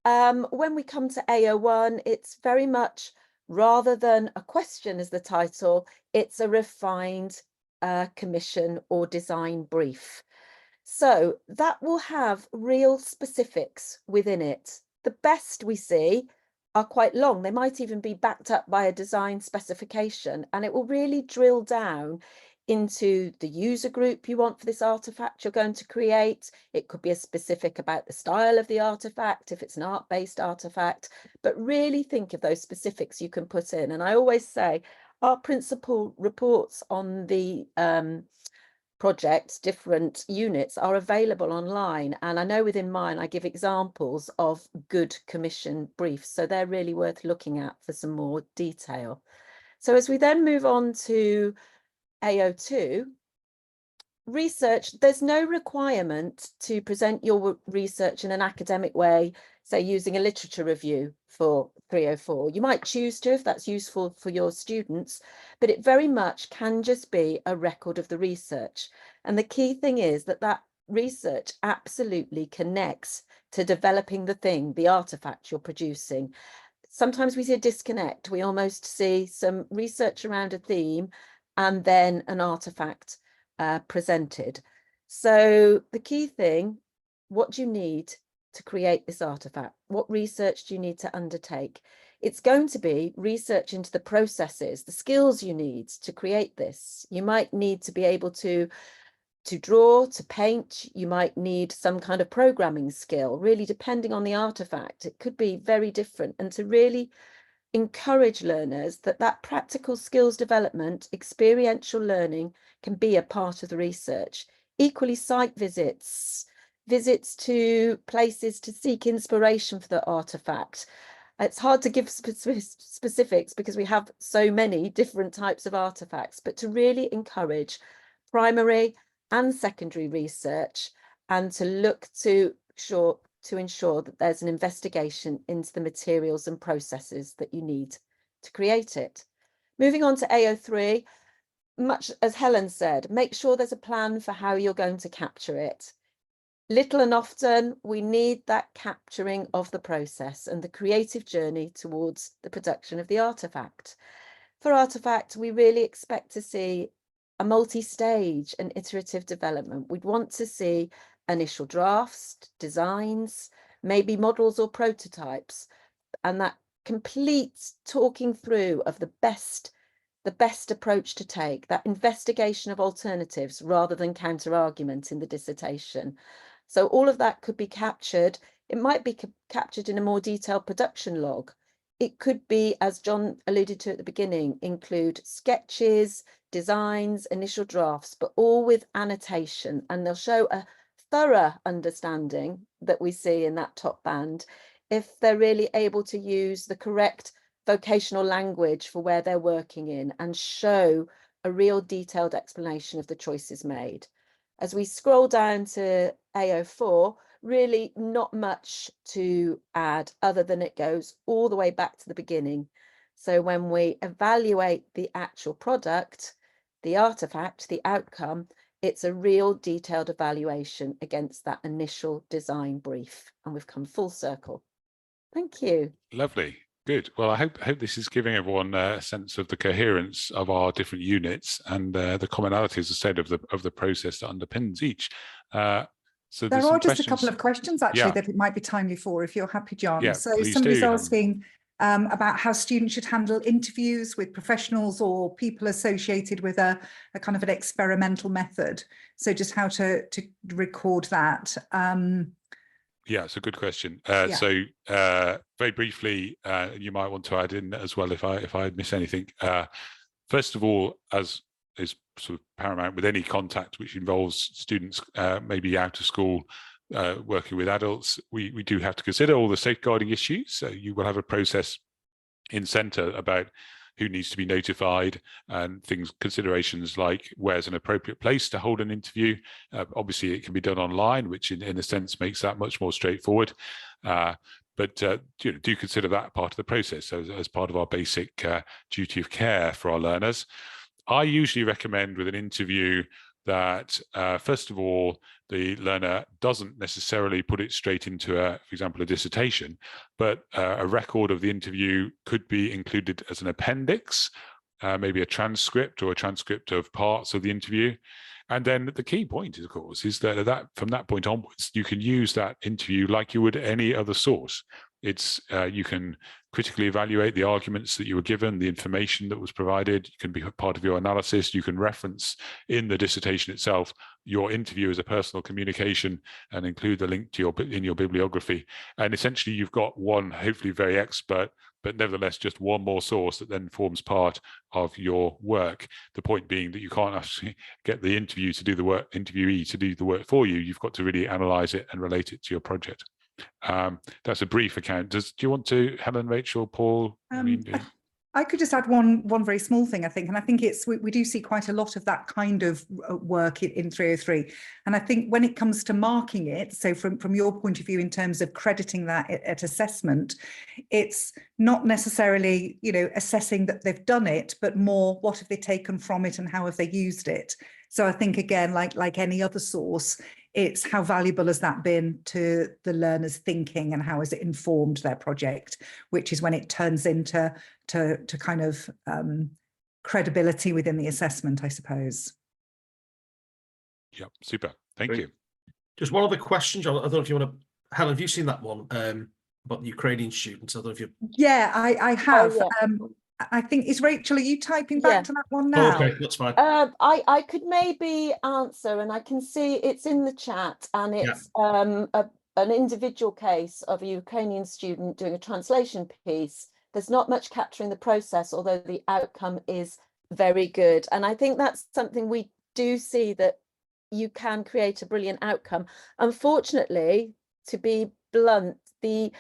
When we come to AO1, it's very much, rather than a question as the title, it's a refined commission or design brief. So that will have real specifics within it. The best we see are quite long. They might even be backed up by a design specification, and it will really drill down into the user group you want for this artifact you're going to create. It could be a specific about the style of the artifact, if it's an art-based artifact, but really think of those specifics you can put in. And I always say our principal reports on the projects, different units, are available online. And I know within mine, I give examples of good commission briefs. So they're really worth looking at for some more detail. So as we then move on to AO2, research, there's no requirement to present your research in an academic way, say using a literature review for 304. You might choose to if that's useful for your students, but it very much can just be a record of the research. And the key thing is that that research absolutely connects to developing the thing, the artifact you're producing. Sometimes we see a disconnect. We almost see some research around a theme and then an artifact presented. So the key thing, what do you need to create this artifact? What research do you need to undertake? It's going to be research into the processes, the skills you need to create this. You might need to be able to draw, to paint. You might need some kind of programming skill, really depending on the artifact. It could be very different. And to really encourage learners that practical skills development, experiential learning can be a part of the research. Equally, site visits to places to seek inspiration for the artifact. It's hard to give specifics because we have so many different types of artifacts, but to really encourage primary and secondary research and to look to ensure that there's an investigation into the materials and processes that you need to create it. Moving on to AO3, much as Helen said, make sure there's a plan for how you're going to capture it. Little and often, we need that capturing of the process and the creative journey towards the production of the artifact. For artifact, we really expect to see a multi-stage and iterative development. We'd want to see initial drafts, designs, maybe models or prototypes, and that complete talking through of the best approach to take, that investigation of alternatives rather than counter argument in the dissertation. So all of that could be captured. It might be captured in a more detailed production log. It could be, as John alluded to at the beginning, include sketches, designs, initial drafts, but all with annotation, and they'll show a thorough understanding that we see in that top band if they're really able to use the correct vocational language for where they're working in and show a real detailed explanation of the choices made. As we scroll down to AO4, really not much to add other than it goes all the way back to the beginning. So when we evaluate the actual product, the artifact, the outcome, it's a real detailed evaluation against that initial design brief. And we've come full circle. Thank you. Lovely. Good. Well, I hope this is giving everyone a sense of the coherence of our different units and the commonalities, as I said, of the process that underpins each. So there are just a couple of questions actually that it might be timely for, if you're happy, John. Yeah, so somebody's asking about how students should handle interviews with professionals or people associated with a kind of an experimental method. So just how to record that. Yeah, it's a good question. So very briefly, you might want to add in as well if I miss anything. First of all, as is sort of paramount with any contact which involves students maybe out of school working with adults, we do have to consider all the safeguarding issues. So you will have a process in centre about who needs to be notified and considerations like where's an appropriate place to hold an interview. Obviously, it can be done online, which in a sense makes that much more straightforward. But do consider that part of the process as part of our basic duty of care for our learners. I usually recommend with an interview that, first of all, the learner doesn't necessarily put it straight into, for example, a dissertation, but a record of the interview could be included as an appendix, maybe a transcript or a transcript of parts of the interview. And then the key point, of course, is that from that point onwards, you can use that interview like you would any other source. It's you can critically evaluate the arguments that you were given, the information that was provided. You can be part of your analysis. You can reference in the dissertation itself your interview as a personal communication and include the link to in your bibliography. And essentially, you've got one, hopefully very expert, but nevertheless just one more source that then forms part of your work. The point being that you can't actually get the interviewee to do the work for you. You've got to really analyze it and relate it to your project. That's a brief account. Do you want to, Helen, Rachel, Paul? I could just add one very small thing, I think, and I think we do see quite a lot of that kind of work in 303. And I think when it comes to marking it, so from your point of view in terms of crediting that at assessment, it's not necessarily, assessing that they've done it, but more what have they taken from it and how have they used it. So I think, again, like any other source, it's how valuable has that been to the learner's thinking and how has it informed their project, which is when it turns into kind of credibility within the assessment, I suppose. Yeah, super. Thank you. Just one other question, John. I don't know if you want to, Helen, have you seen that one about the Ukrainian students? I don't know if you. Yeah, I have. Oh, yeah. I think, is Rachel, are you typing back to that one now? Oh, okay, that's fine. I could maybe answer, and I can see it's in the chat, and it's an individual case of a Ukrainian student doing a translation piece there's not much capturing the process, although the outcome is very good. And I think that's something we do see, that you can create a brilliant outcome. Unfortunately, to be blunt, the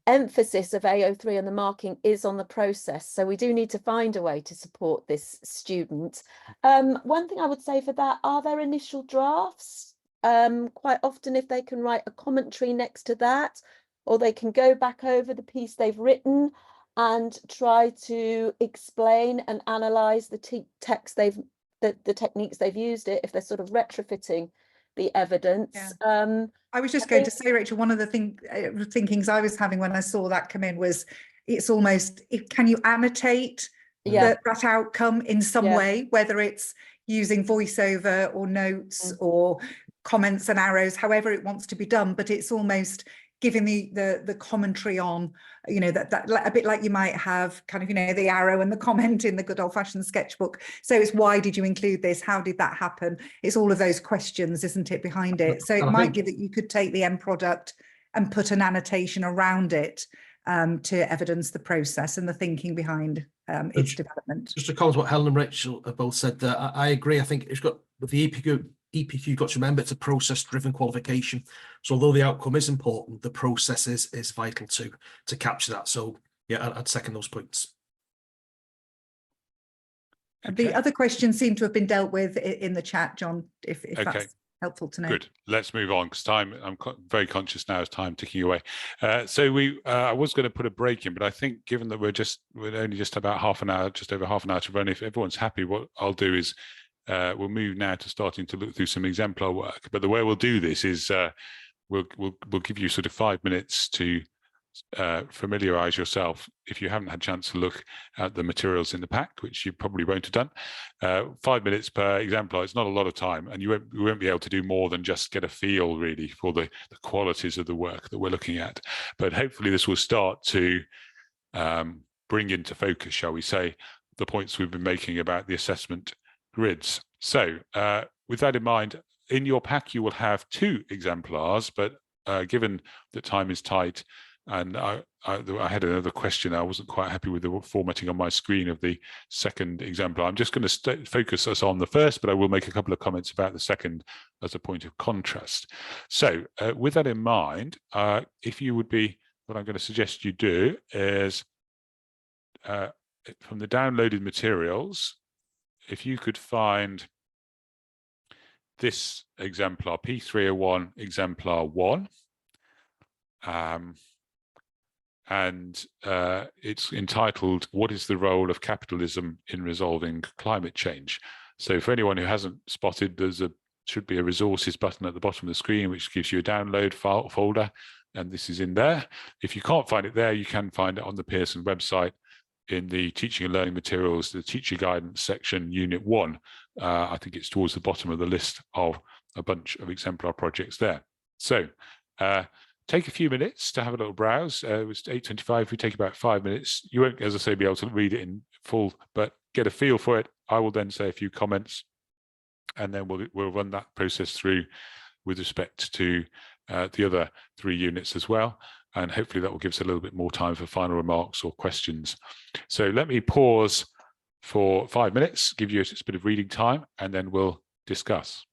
emphasis of AO3 and the marking is on the process. So we do need to find a way to support this student. One thing I would say for that, are there initial drafts? Quite often, if they can write a commentary next to that, or they can go back over the piece they've written and try to explain and analyze the text the techniques they've used if they're sort of retrofitting the evidence. I was just going to say, Rachel, one of the thinkings I was having when I saw that come in was, it's almost, can you annotate that outcome in some way, whether it's using voiceover or notes or comments and arrows, however it wants to be done, but it's almost giving the commentary on, you know, that a bit like you might have kind of, you know, the arrow and the comment in the good old-fashioned sketchbook. So it's, why did you include this? How did that happen? It's all of those questions, isn't it, behind it? So it might be that you could take the end product and put an annotation around it to evidence the process and the thinking behind its development. Just to comment what Helen and Rachel have both said there, I agree. I think it's got, with the EPQ, you've got to remember it's a process-driven qualification. So although the outcome is important, the process is vital to capture that. So yeah, I'd second those points. Okay. The other questions seem to have been dealt with in the chat, John, if that's helpful to know. Good. Let's move on, because I'm very conscious now as time ticking away. So I was going to put a break in, but I think given that we're only just about half an hour, just over half an hour to run, if everyone's happy, what I'll do is we'll move now to starting to look through some exemplar work. But the way we'll do this is we'll give you sort of 5 minutes to familiarize yourself, if you haven't had a chance to look at the materials in the pack, which you probably won't have done. 5 minutes per exemplar. It's not a lot of time, and you won't be able to do more than just get a feel really for the qualities of the work that we're looking at. But hopefully this will start to bring into focus, shall we say, the points we've been making about the assessment grids. So with that in mind, in your pack you will have 2 exemplars, but given that time is tight, and I had another question, I wasn't quite happy with the formatting on my screen of the second exemplar. I'm just going to focus us on the first, but I will make a couple of comments about the second as a point of contrast. So with that in mind, if you would be, what I'm going to suggest you do is from the downloaded materials, if you could find this exemplar, P301 exemplar 1, and it's entitled, "What is the role of capitalism in resolving climate change?" So for anyone who hasn't spotted, should be a resources button at the bottom of the screen, which gives you a download folder, and this is in there. If you can't find it there, you can find it on the Pearson website in the teaching and learning materials, the teacher guidance section, unit 1. I think it's towards the bottom of the list of a bunch of exemplar projects there. So take a few minutes to have a little browse. It was 8:25. We take about 5 minutes. You won't, as I say, be able to read it in full, but get a feel for it. I will then say a few comments, and then we'll run that process through with respect to the other 3 units as well. And hopefully that will give us a little bit more time for final remarks or questions. So let me pause for 5 minutes, give you a bit of reading time, and then we'll discuss.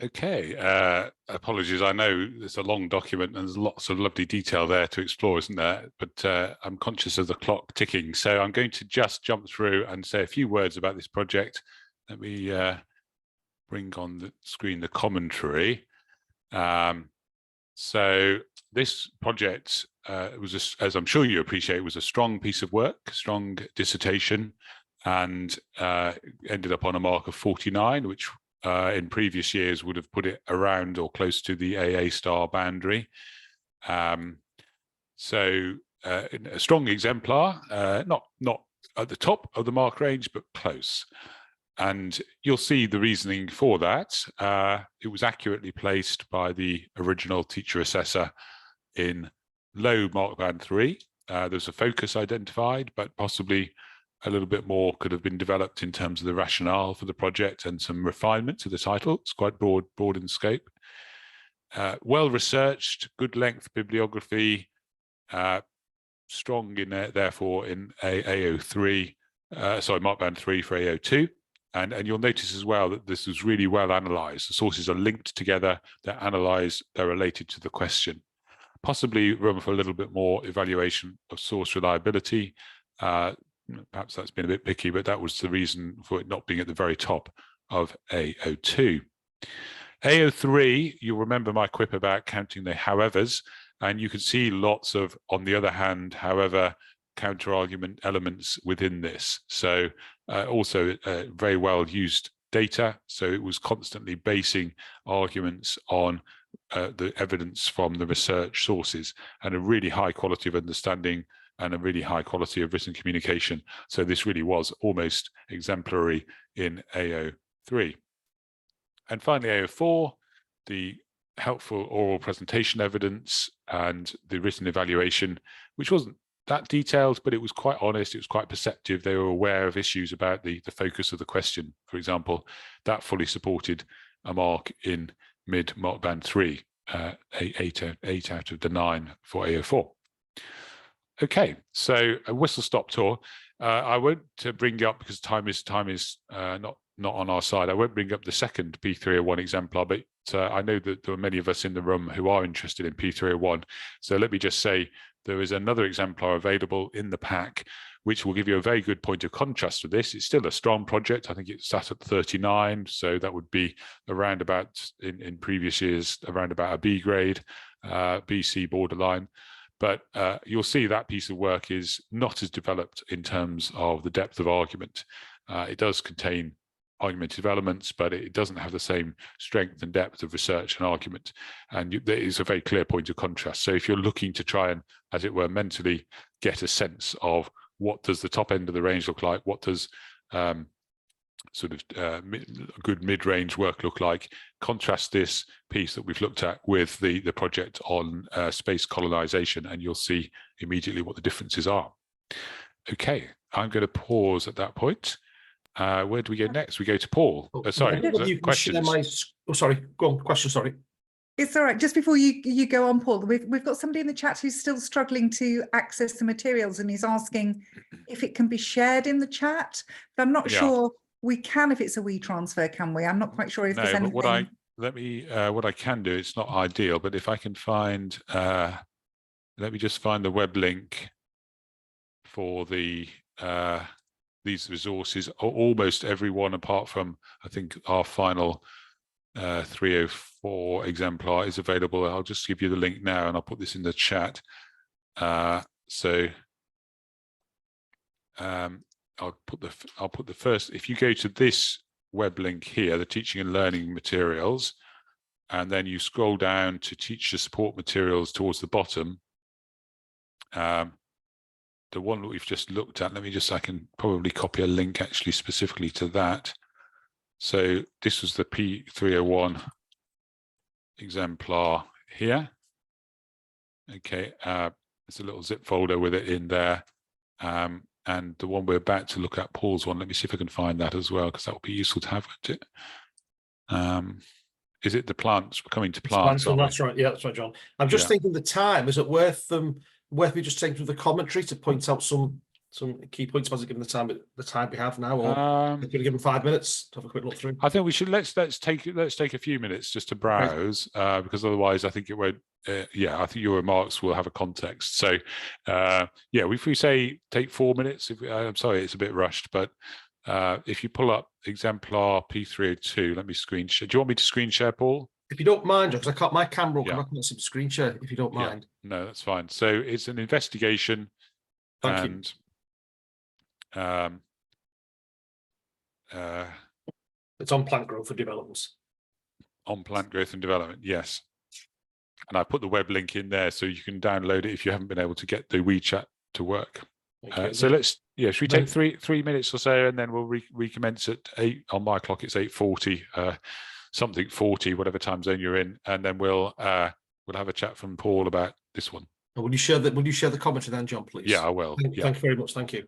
Okay, apologies. I know it's a long document and there's lots of lovely detail there to explore, isn't there? But I'm conscious of the clock ticking. So I'm going to just jump through and say a few words about this project. Let me bring on the screen the commentary. So this project was, as I'm sure you appreciate, was a strong piece of work, strong dissertation, and ended up on a mark of 49, which in previous years would have put it around or close to the AA star boundary. So a strong exemplar, not at the top of the mark range, but close. And you'll see the reasoning for that. It was accurately placed by the original teacher assessor in low mark band 3. There's a focus identified, but possibly a little bit more could have been developed in terms of the rationale for the project and some refinement to the title. It's quite broad in scope. Well researched, good length bibliography, strong in therefore in AO3, sorry, mark band 3 for AO2. And you'll notice as well that this was really well analysed. The sources are linked together, they're analysed, they're related to the question. Possibly room for a little bit more evaluation of source reliability. Perhaps that's been a bit picky, but that was the reason for it not being at the very top of AO2. AO3, you'll remember my quip about counting the howevers, and you can see lots of, on the other hand, however, counter-argument elements within this. So also very well used data. So it was constantly basing arguments on the evidence from the research sources, and a really high quality of understanding and a really high quality of written communication. So this really was almost exemplary in AO3. And finally, AO4, the helpful oral presentation evidence and the written evaluation, which wasn't that detailed, but it was quite honest, it was quite perceptive. They were aware of issues about the focus of the question, for example. That fully supported a mark in mid mark band 3, 8 out of the 9 for AO4. Okay, so a whistle-stop tour. I won't bring up, because time is not on our side, I won't bring up the second P301 exemplar, but I know that there are many of us in the room who are interested in P301. So let me just say there is another exemplar available in the pack, which will give you a very good point of contrast to this. It's still a strong project. I think it's sat at 39, so that would be around about, in previous years, around about a B grade, BC borderline. But you'll see that piece of work is not as developed in terms of the depth of argument. It does contain argumentative elements, but it doesn't have the same strength and depth of research and argument. And there is a very clear point of contrast. So if you're looking to try and, as it were, mentally get a sense of what does the top end of the range look like, what does sort of good mid-range work look like, contrast this piece that we've looked at with the project on space colonization, and you'll see immediately what the differences are. Okay, I'm going to pause at that point. Where do we go next? We go to Paul. Sorry, questions. Sorry, go on, question, sorry. It's all right. Just before you go on, Paul, we've got somebody in the chat who's still struggling to access the materials, and he's asking if it can be shared in the chat. But I'm not sure we can if it's a WeTransfer, can we? I'm not quite sure if there's anything. But what I can do, it's not ideal, but if I can find, let me just find the web link for the these resources. Almost everyone, apart from I think our final 304 exemplar, is available. I'll just give you the link now, and I'll put this in the chat. I'll put the first. If you go to this web link here, the teaching and learning materials, and then you scroll down to teacher support materials towards the bottom. The one that we've just looked at, I can probably copy a link actually specifically to that. So this was the P301 exemplar here. Okay, there's a little zip folder with it in there. And the one we're about to look at, Paul's one, let me see if I can find that as well, because that would be useful to have, wouldn't it? Is it the plants? We're coming to plants. That's right. Yeah, that's right, John. I'm just thinking the time, is it worth me just taking through the commentary to point out some some key points? Was it given the time we have now, or Um, could we give them 5 minutes to have a quick look through? I think we should let's take a few minutes just to browse, because otherwise I think it won't. Yeah, I think your remarks will have a context. So, yeah, if we say take 4 minutes, I'm sorry, it's a bit rushed, but if you pull up exemplar P302, let me screen share. Do you want me to screen share, Paul? If you don't mind, because I can't, my camera will Yeah. come up on some screen share. If you don't mind, No, that's fine. So it's an investigation, Thank you. and It's on plant growth and developments. on plant growth and development, yes. And I put the web link in there so you can download it if you haven't been able to get the WeChat to work. So let's, should we take three minutes or so, and then we'll recommence at 8 on my clock. It's 8:40, something 40, whatever time zone you're in, and then we'll have a chat from Paul about this one. And will you share the commentary then, John, please? Yeah, I will. Thank you very much. Thank you.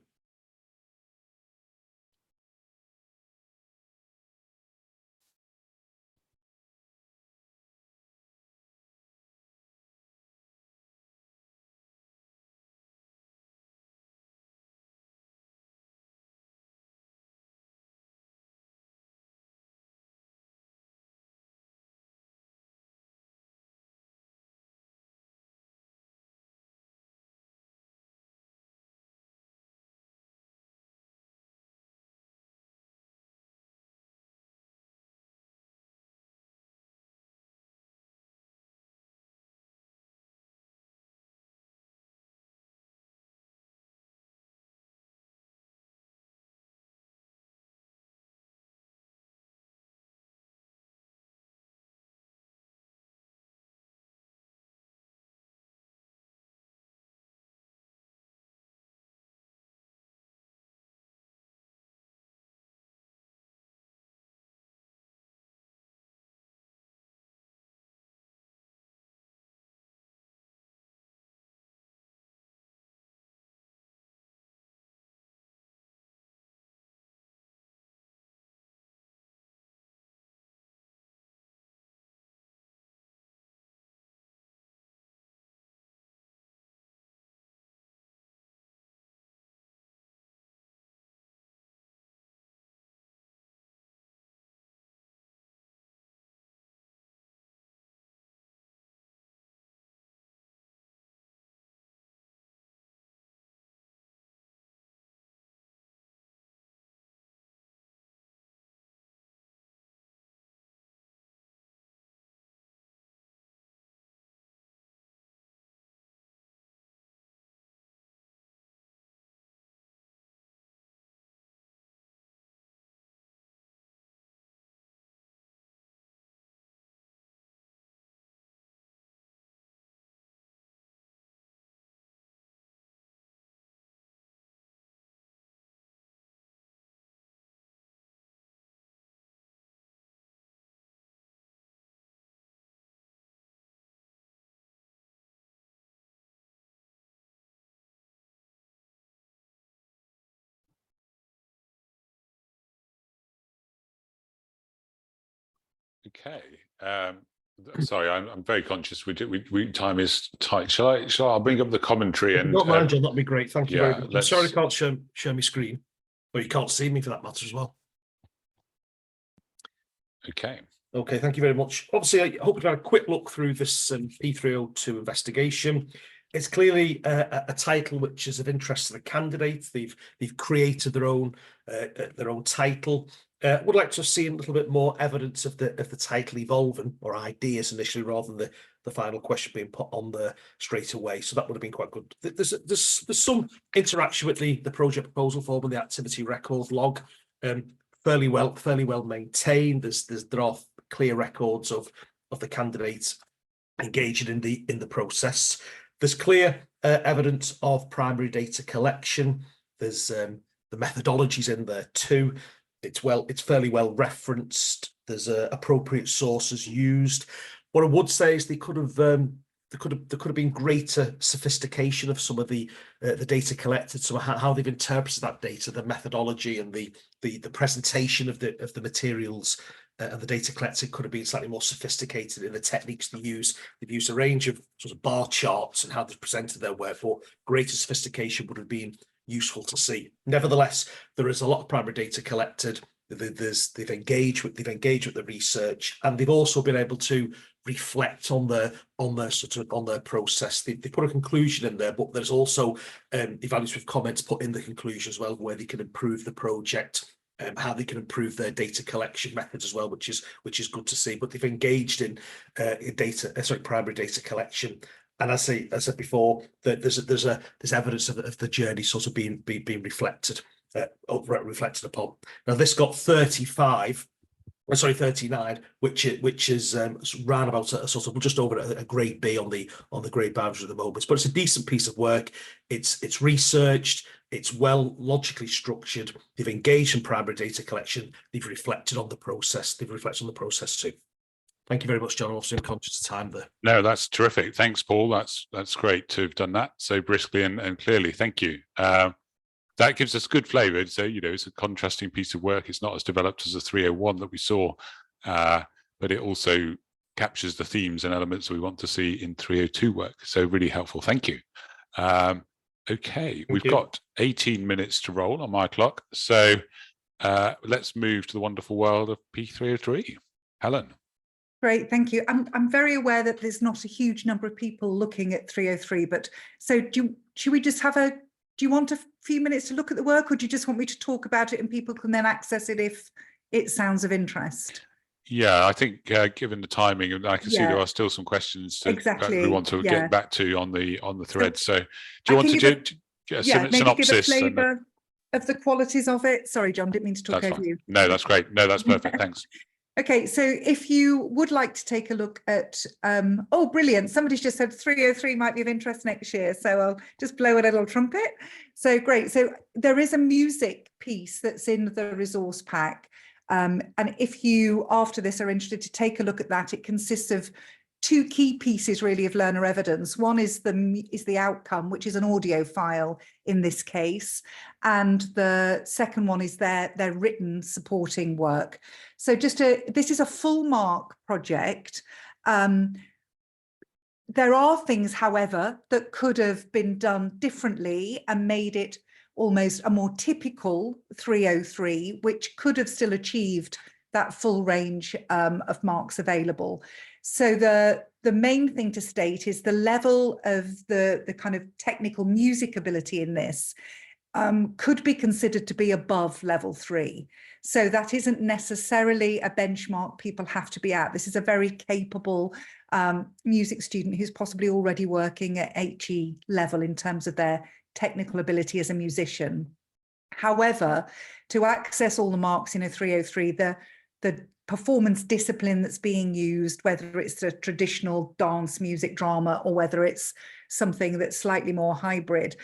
Okay. Sorry, I'm very conscious. We time is tight. Shall I bring up the commentary? If you don't mind, John, that'd be great. Thank you very much. I'm sorry I can't show my screen, or you can't see me for that matter as well. Okay. Okay, thank you very much. Obviously, I hope you've had a quick look through this P302 investigation. It's clearly a title which is of interest to the candidates. They've created their own title. Would like to see a little bit more evidence of the title evolving, or ideas initially, rather than the final question being put on there straight away. So that would have been quite good. There's some interaction with the project proposal form and the activity record log. Fairly well maintained. There are clear records of the candidates engaging in the process. There's clear evidence of primary data collection. There's the methodologies in there too. It's fairly well referenced. There's appropriate sources used. What I would say is there could have been greater sophistication of some of the data collected, so how they've interpreted that data, the methodology and the presentation of the materials and the data collected could have been slightly more sophisticated in the techniques they use. They've used a range of sort of bar charts and how they've presented their work, but greater sophistication would have been useful to see. Nevertheless, there is a lot of primary data collected. They've engaged with the research, and they've also been able to reflect on their process. They put a conclusion in there, but there's also evaluative comments put in the conclusion as well, where they can improve the project, how they can improve their data collection methods as well, which is good to see. But they've engaged in primary data collection. And as I said before, that there's evidence of the journey sort of being reflected upon. Now this got 39, which is round about a sort of just over a grade B on the grade boundary at the moment. But it's a decent piece of work. It's researched. It's well logically structured. They've engaged in primary data collection. They've reflected on the process. They've reflected on the process too. Thank you very much, John. I'm also conscious of time there. No, that's terrific. Thanks, Paul. That's great to have done that so briskly and clearly. Thank you. That gives us good flavour. So, it's a contrasting piece of work. It's not as developed as the 301 that we saw, but it also captures the themes and elements we want to see in 302 work. So really helpful. Thank you. Okay, we've got 18 minutes to roll on my clock. So let's move to the wonderful world of P303. Helen. Great, thank you. I'm very aware that there's not a huge number of people looking at 303, but so should we just have do you want a few minutes to look at the work, or do you just want me to talk about it and people can then access it if it sounds of interest? Yeah, I think given the timing, and I can see there are still some questions that we want to get back to on the thread. So do you want to do a synopsis? Give a flavour of the qualities of it. Sorry, John, didn't mean to talk over you. No, that's great. No, that's perfect. Thanks. Okay, so if you would like to take a look at, oh, brilliant. Somebody's just said 303 might be of interest next year. So I'll just blow a little trumpet. So great. So there is a music piece that's in the resource pack. And if you, after this, are interested to take a look at that, it consists of two key pieces really of learner evidence. One is the outcome, which is an audio file in this case, and the second one is their written supporting work. So this is a full mark project. There are things, however, that could have been done differently and made it almost a more typical 303, which could have still achieved that full range of marks available. So the main thing to state is the level of the kind of technical music ability in this could be considered to be above level 3. So that isn't necessarily a benchmark people have to be at. This is a very capable music student who's possibly already working at HE level in terms of their technical ability as a musician. However, to access all the marks in a 303, the performance discipline that's being used, whether it's a traditional dance, music, drama, or whether it's something that's slightly more hybrid,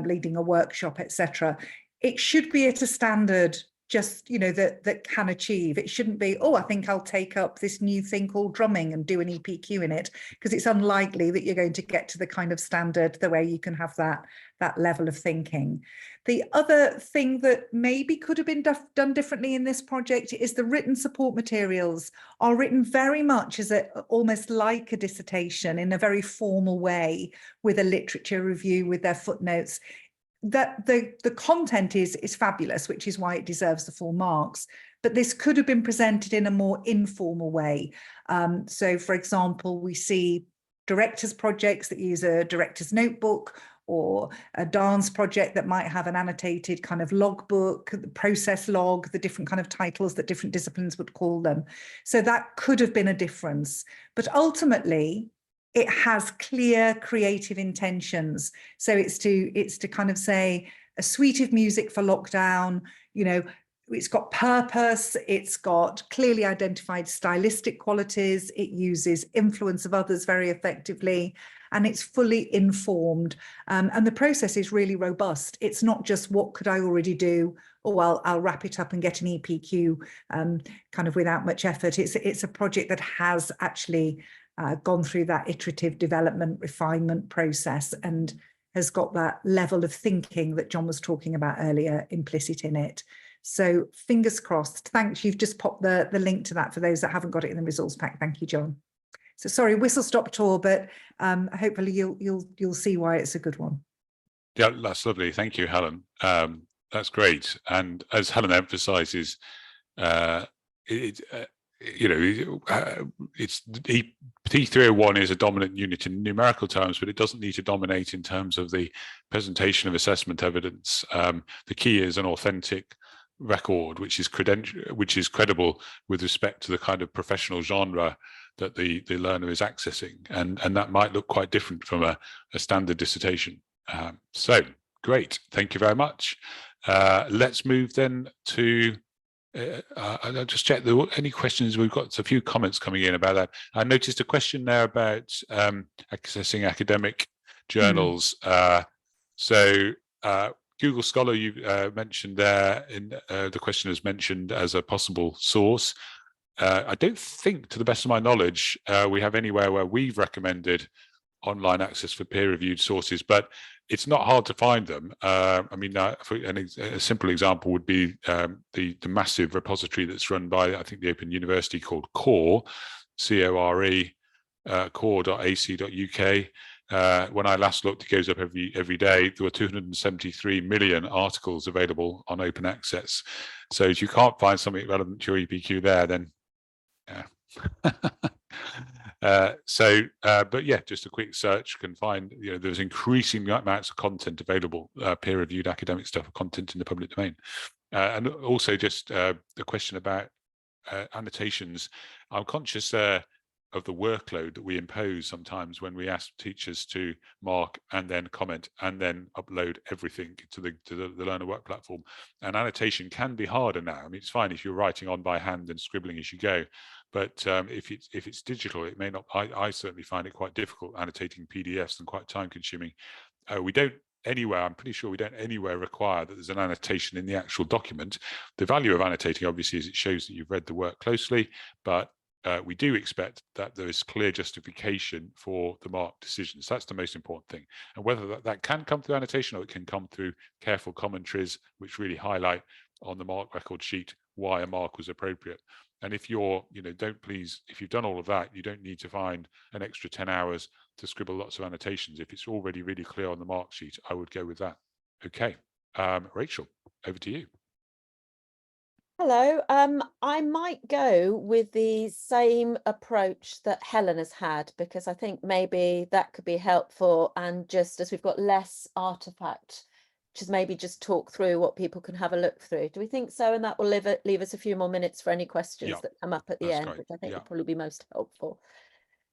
leading a workshop, etc., it should be at a standard just, that can achieve. It shouldn't be, oh, I think I'll take up this new thing called drumming and do an EPQ in it, because it's unlikely that you're going to get to the kind of standard the way you can have that level of thinking. The other thing that maybe could have been done differently in this project is the written support materials are written very much as almost like a dissertation in a very formal way, with a literature review, with their footnotes. That the content is fabulous, which is why it deserves the full marks. But this could have been presented in a more informal way. So, for example, we see directors' projects that use a director's notebook, or a dance project that might have an annotated kind of logbook, the process log, the different kind of titles that different disciplines would call them. So that could have been a difference. But ultimately, it has clear creative intentions. So it's to kind of say a suite of music for lockdown, it's got purpose, it's got clearly identified stylistic qualities, it uses influence of others very effectively, and it's fully informed. And the process is really robust. It's not just what could I already do, or well, I'll wrap it up and get an EPQ kind of without much effort. It's a project that has actually gone through that iterative development, refinement process, and has got that level of thinking that John was talking about earlier implicit in it. So fingers crossed. Thanks. You've just popped the link to that for those that haven't got it in the resource pack. Thank you, John. So sorry, whistle stop tour, but hopefully you'll see why it's a good one. Yeah, that's lovely. Thank you, Helen. That's great. And as Helen emphasises, it's P301 is a dominant unit in numerical terms, but it doesn't need to dominate in terms of the presentation of assessment evidence. The key is an authentic record, which is credible with respect to the kind of professional genre that the learner is accessing, and that might look quite different from a standard dissertation. So great, thank you very much. Let's move then to I'll just check any questions. We've got a few comments coming in about that. I noticed a question there about accessing academic journals. So Google Scholar, you mentioned there, in the question is mentioned as a possible source. I don't think, to the best of my knowledge, we have anywhere where we've recommended online access for peer-reviewed sources, but it's not hard to find them. I mean, a simple example would be the massive repository that's run by, I think, the Open University called CORE, C-O-R-E, core.ac.uk. When I last looked, it goes up every day. There were 273 million articles available on open access. So if you can't find something relevant to your EPQ there, then yeah. But yeah, just a quick search can find, there's increasing amounts of content available, peer-reviewed academic stuff, content in the public domain. And also just a question about annotations. I'm conscious of the workload that we impose sometimes when we ask teachers to mark and then comment and then upload everything to the learner work platform. And annotation can be harder now. I mean, it's fine if you're writing on by hand and scribbling as you go, but if it's digital, it may not. I certainly find it quite difficult annotating PDFs and quite time consuming. We don't anywhere, I'm pretty sure we don't anywhere require that there's an annotation in the actual document. The value of annotating obviously is it shows that you've read the work closely, but we do expect that there is clear justification for the mark decisions. That's the most important thing. And whether that can come through annotation or it can come through careful commentaries, which really highlight on the mark record sheet why a mark was appropriate. And if you're, if you've done all of that, you don't need to find an extra 10 hours to scribble lots of annotations. If it's already really clear on the mark sheet, I would go with that. Okay, Rachel, over to you. Hello, I might go with the same approach that Helen has had, because I think maybe that could be helpful, and just as we've got less artifact, just maybe just talk through what people can have a look through. Do we think so? And that will leave us a few more minutes for any questions that come up at the end, which I think will probably be most helpful.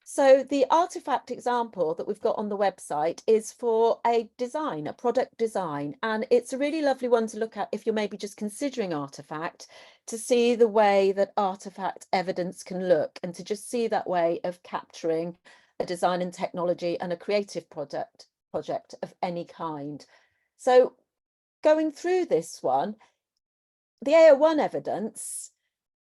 So the artifact example that we've got on the website is for a design, a product design, and it's a really lovely one to look at if you're maybe just considering artifact, to see the way that artifact evidence can look, and to just see that way of capturing a design and technology and a creative project of any kind. So going through this one, the AO1 evidence,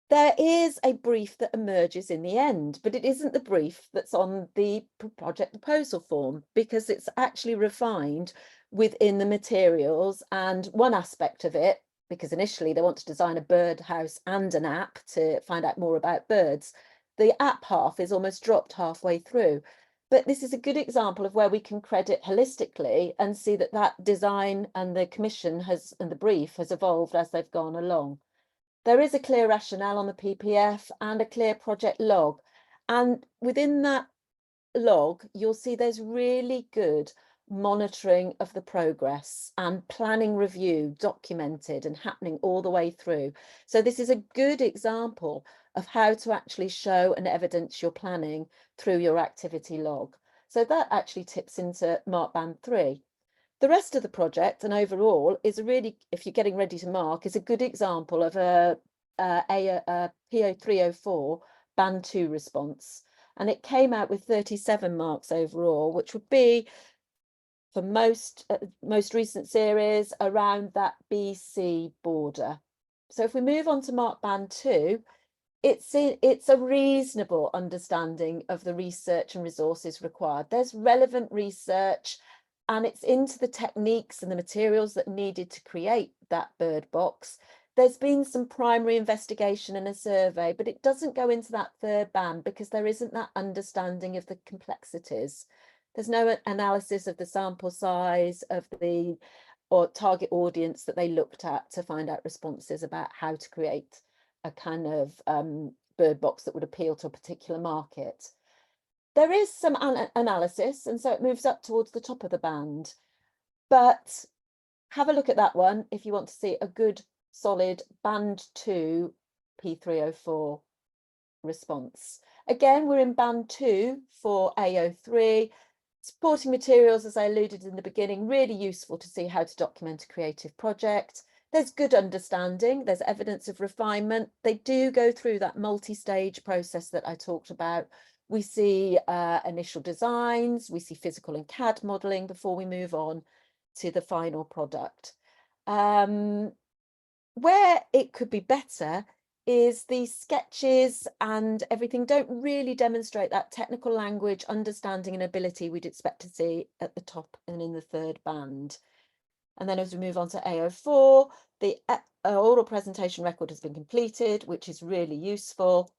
there is a brief that emerges in the end, but it isn't the brief that's on the project proposal form, because it's actually refined within the materials. And one aspect of it, because initially they want to design a bird house and an app to find out more about birds, the app half is almost dropped halfway through. But this is a good example of where we can credit holistically and see that that design and the commission and the brief has evolved as they've gone along. There is a clear rationale on the PPF and a clear project log. And within that log, you'll see there's really good monitoring of the progress and planning review documented and happening all the way through. So this is a good example of how to actually show and evidence your planning through your activity log. So that actually tips into Mark Band 3. The rest of the project and overall is a really, if you're getting ready to mark, is a good example of a PO304 Band 2 response. And it came out with 37 marks overall, which would be, for most recent series, around that BC border. So if we move on to Mark Band 2, it's a reasonable understanding of the research and resources required. There's relevant research, and it's into the techniques and the materials that needed to create that bird box. There's been some primary investigation and a survey, but it doesn't go into that third band because there isn't that understanding of the complexities. There's no analysis of the sample size of the or target audience that they looked at to find out responses about how to create a kind of bird box that would appeal to a particular market. There is some analysis, and so it moves up towards the top of the band. But have a look at that one if you want to see a good, solid band 2 P304 response. Again, we're in band 2 for AO3. Supporting materials, as I alluded in the beginning, really useful to see how to document a creative project. There's good understanding, there's evidence of refinement. They do go through that multi-stage process that I talked about. We see initial designs, we see physical and CAD modelling before we move on to the final product. Where it could be better is the sketches and everything don't really demonstrate that technical language, understanding and ability we'd expect to see at the top and in the third band. And then as we move on to AO4, the oral presentation record has been completed, which is really useful.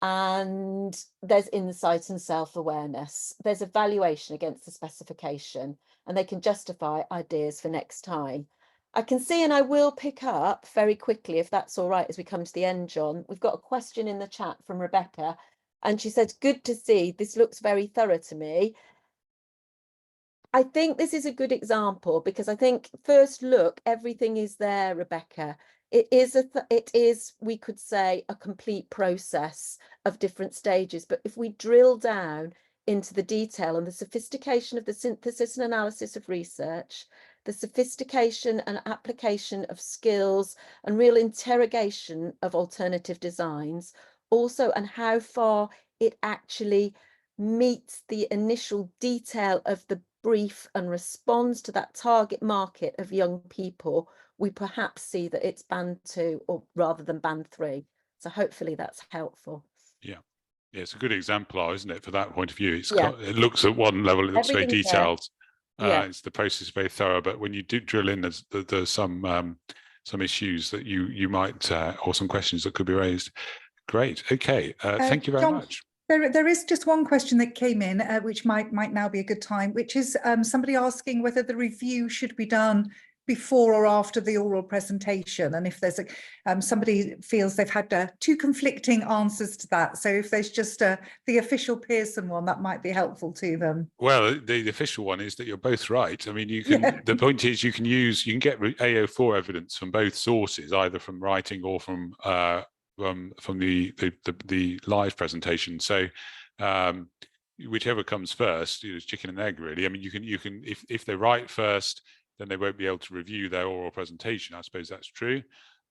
And there's insight and self-awareness. There's evaluation against the specification, and they can justify ideas for next time. I can see, and I will pick up very quickly, if that's all right, as we come to the end, John. We've got a question in the chat from Rebecca, and she said, good to see, this looks very thorough to me. I think this is a good example because I think first look, everything is there, Rebecca. It is, we could say, a complete process of different stages. But if we drill down into the detail and the sophistication of the synthesis and analysis of research, the sophistication and application of skills and real interrogation of alternative designs, also, and how far it actually meets the initial detail of the brief and responds to that target market of young people, we perhaps see that it's band 2 or rather than band 3. So hopefully that's helpful. Yeah, it's a good exemplar, isn't it? For that point of view, it's Yeah. it looks at one level, it looks very detailed. Yeah. It's the process is very thorough, but when you do drill in, there's some issues that you might or some questions that could be raised. Great. Okay. Thank you very much. There is just one question that came in, which might now be a good time, which is somebody asking whether the review should be done before or after the oral presentation, and if there's somebody feels they've had 2 conflicting answers to that. So if there's just the official Pearson one, that might be helpful to them. Well, the official one is that you're both right. I mean, you can. Yeah. The point is, you can get AO4 evidence from both sources, either from writing or from the live presentation. So whichever comes first, it's chicken and egg, really. I mean, you can if they write first, then they won't be able to review their oral presentation. I suppose that's true.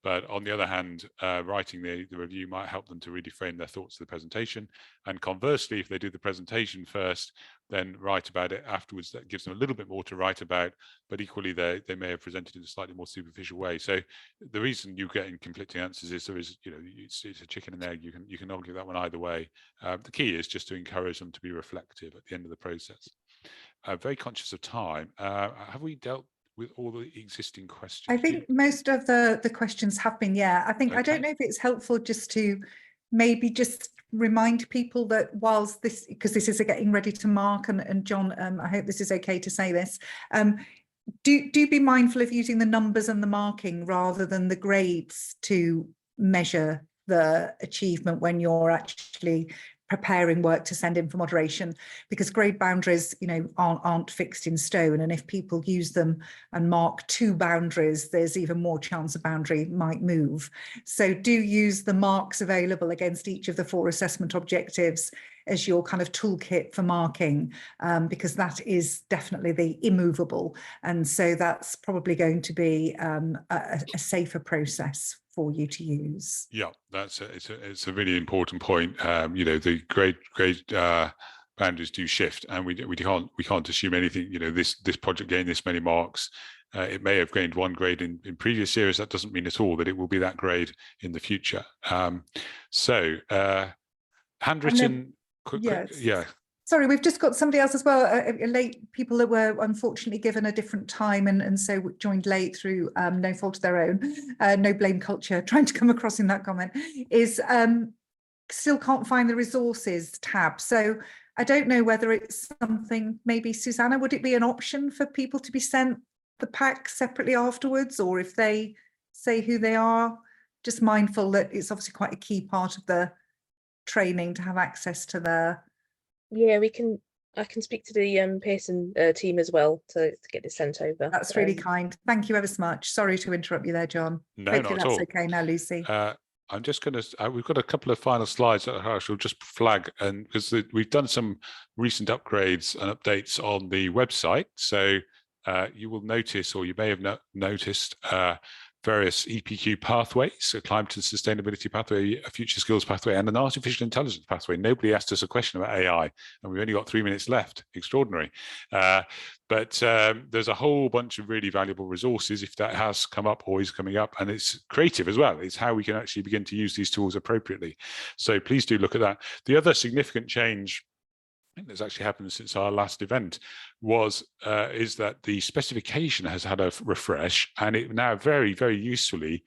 But on the other hand, writing the review might help them to really frame their thoughts to the presentation. And conversely, if they do the presentation first, then write about it afterwards. That gives them a little bit more to write about, but equally they may have presented in a slightly more superficial way. So the reason you're getting conflicting answers is it's a chicken and egg. You can argue that one either way. The key is just to encourage them to be reflective at the end of the process. Very conscious of time. Have we dealt with all the existing questions? I think most of the questions have been, yeah. I think, okay. I don't know if it's helpful just to maybe just remind people that whilst this, because this is a getting ready to mark, and John, I hope this is okay to say this, do be mindful of using the numbers and the marking rather than the grades to measure the achievement when you're actually preparing work to send in for moderation, because grade boundaries, aren't fixed in stone. And if people use them and mark 2 boundaries, there's even more chance a boundary might move. So do use the marks available against each of the 4 assessment objectives as your kind of toolkit for marking, because that is definitely the immovable. And so that's probably going to be a safer process for you to use. Yeah, it's a really important point. The grade boundaries do shift, and we can't assume anything. This project gained this many marks. It may have gained 1 grade in previous years. That doesn't mean at all that it will be that grade in the future. Handwritten. Yes. Yeah. Sorry, we've just got somebody else as well, late people that were unfortunately given a different time and so joined late through no fault of their own, no blame culture, trying to come across in that comment, is still can't find the resources tab. So I don't know whether it's something, maybe Susanna, would it be an option for people to be sent the pack separately afterwards, or if they say who they are? Just mindful that it's obviously quite a key part of the training to have access to the. Yeah, I can speak to the Pearson team as well to get this sent over. That's really kind. Thank you ever so much. Sorry to interrupt you there, John. No, Hopefully not at that's all. okay now, Lucy. I'm just going to, we've got a couple of final slides that I shall just flag, and because we've done some recent upgrades and updates on the website. So you will notice, or you may have noticed, various EPQ pathways, a climate and sustainability pathway, a future skills pathway, and an artificial intelligence pathway. Nobody asked us a question about AI, and we've only got 3 minutes left. Extraordinary. But there's a whole bunch of really valuable resources if that has come up or is coming up, and it's creative as well. It's how we can actually begin to use these tools appropriately. So please do look at that. The other significant change that's actually happened since our last event is that the specification has had a refresh, and it now very, very usefully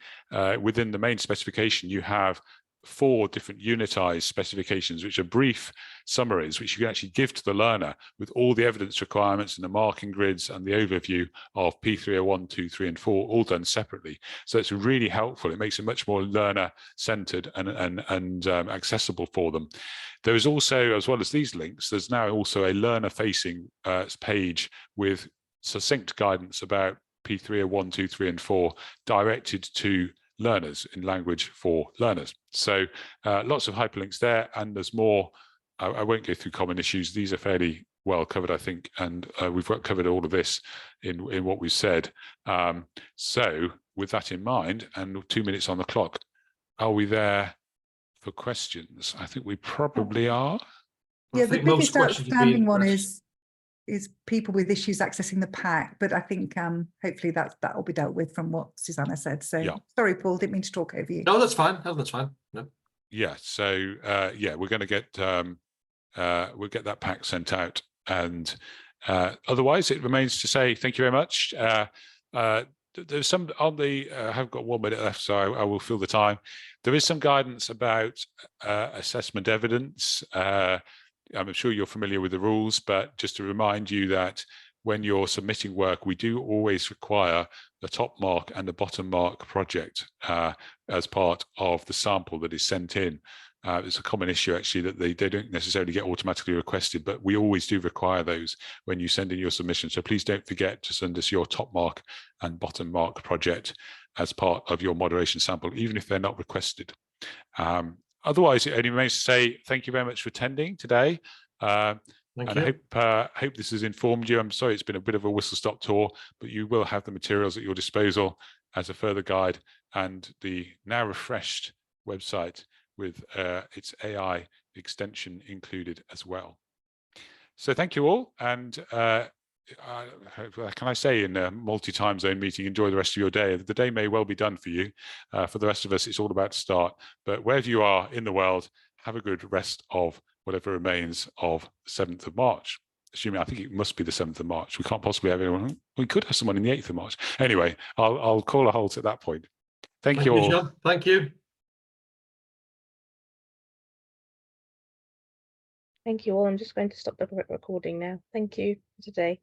within the main specification you have 4 different unitized specifications, which are brief summaries, which you can actually give to the learner with all the evidence requirements and the marking grids and the overview of P301, 2, 3, and 4, all done separately. So it's really helpful. It makes it much more learner-centered and accessible for them. There is also, as well as these links, there's now also a learner-facing page with succinct guidance about P301, 2, 3, and 4 directed to learners in language for learners. So lots of hyperlinks there, and there's more. I won't go through common issues. These are fairly well covered, I think, and we've covered all of this in what we've said. So with that in mind, and 2 minutes on the clock, are we there for questions? I think we probably are. Yeah, the biggest outstanding one addressed. is people with issues accessing the pack, but I think hopefully that will be dealt with from what Susanna said. So yeah. Sorry, Paul, didn't mean to talk over you. No, that's fine. No, that's fine. No. Yeah. So yeah, we're going to get we'll get that pack sent out, and otherwise it remains to say thank you very much. There's some on the I have got 1 minute left, so I will fill the time. There is some guidance about assessment evidence. I'm sure you're familiar with the rules, but just to remind you that when you're submitting work, we do always require the top mark and the bottom mark project as part of the sample that is sent in. It's a common issue actually that they don't necessarily get automatically requested, but we always do require those when you send in your submission. So please don't forget to send us your top mark and bottom mark project as part of your moderation sample, even if they're not requested. Otherwise, it only remains to say thank you very much for attending today. Thank you. I hope this has informed you. I'm sorry it's been a bit of a whistle-stop tour, but you will have the materials at your disposal as a further guide, and the now refreshed website with its AI extension included as well. So thank you all, and can I say in a multi-time zone meeting, enjoy the rest of your day. The day may well be done for you. For the rest of us, it's all about to start. But wherever you are in the world, have a good rest of whatever remains of the 7th of March. Assuming, I think it must be the 7th of March. We can't possibly have anyone. We could have someone in the 8th of March. Anyway, I'll call a halt at that point. Thank you all. John. Thank you. Thank you all. I'm just going to stop the recording now. Thank you for today.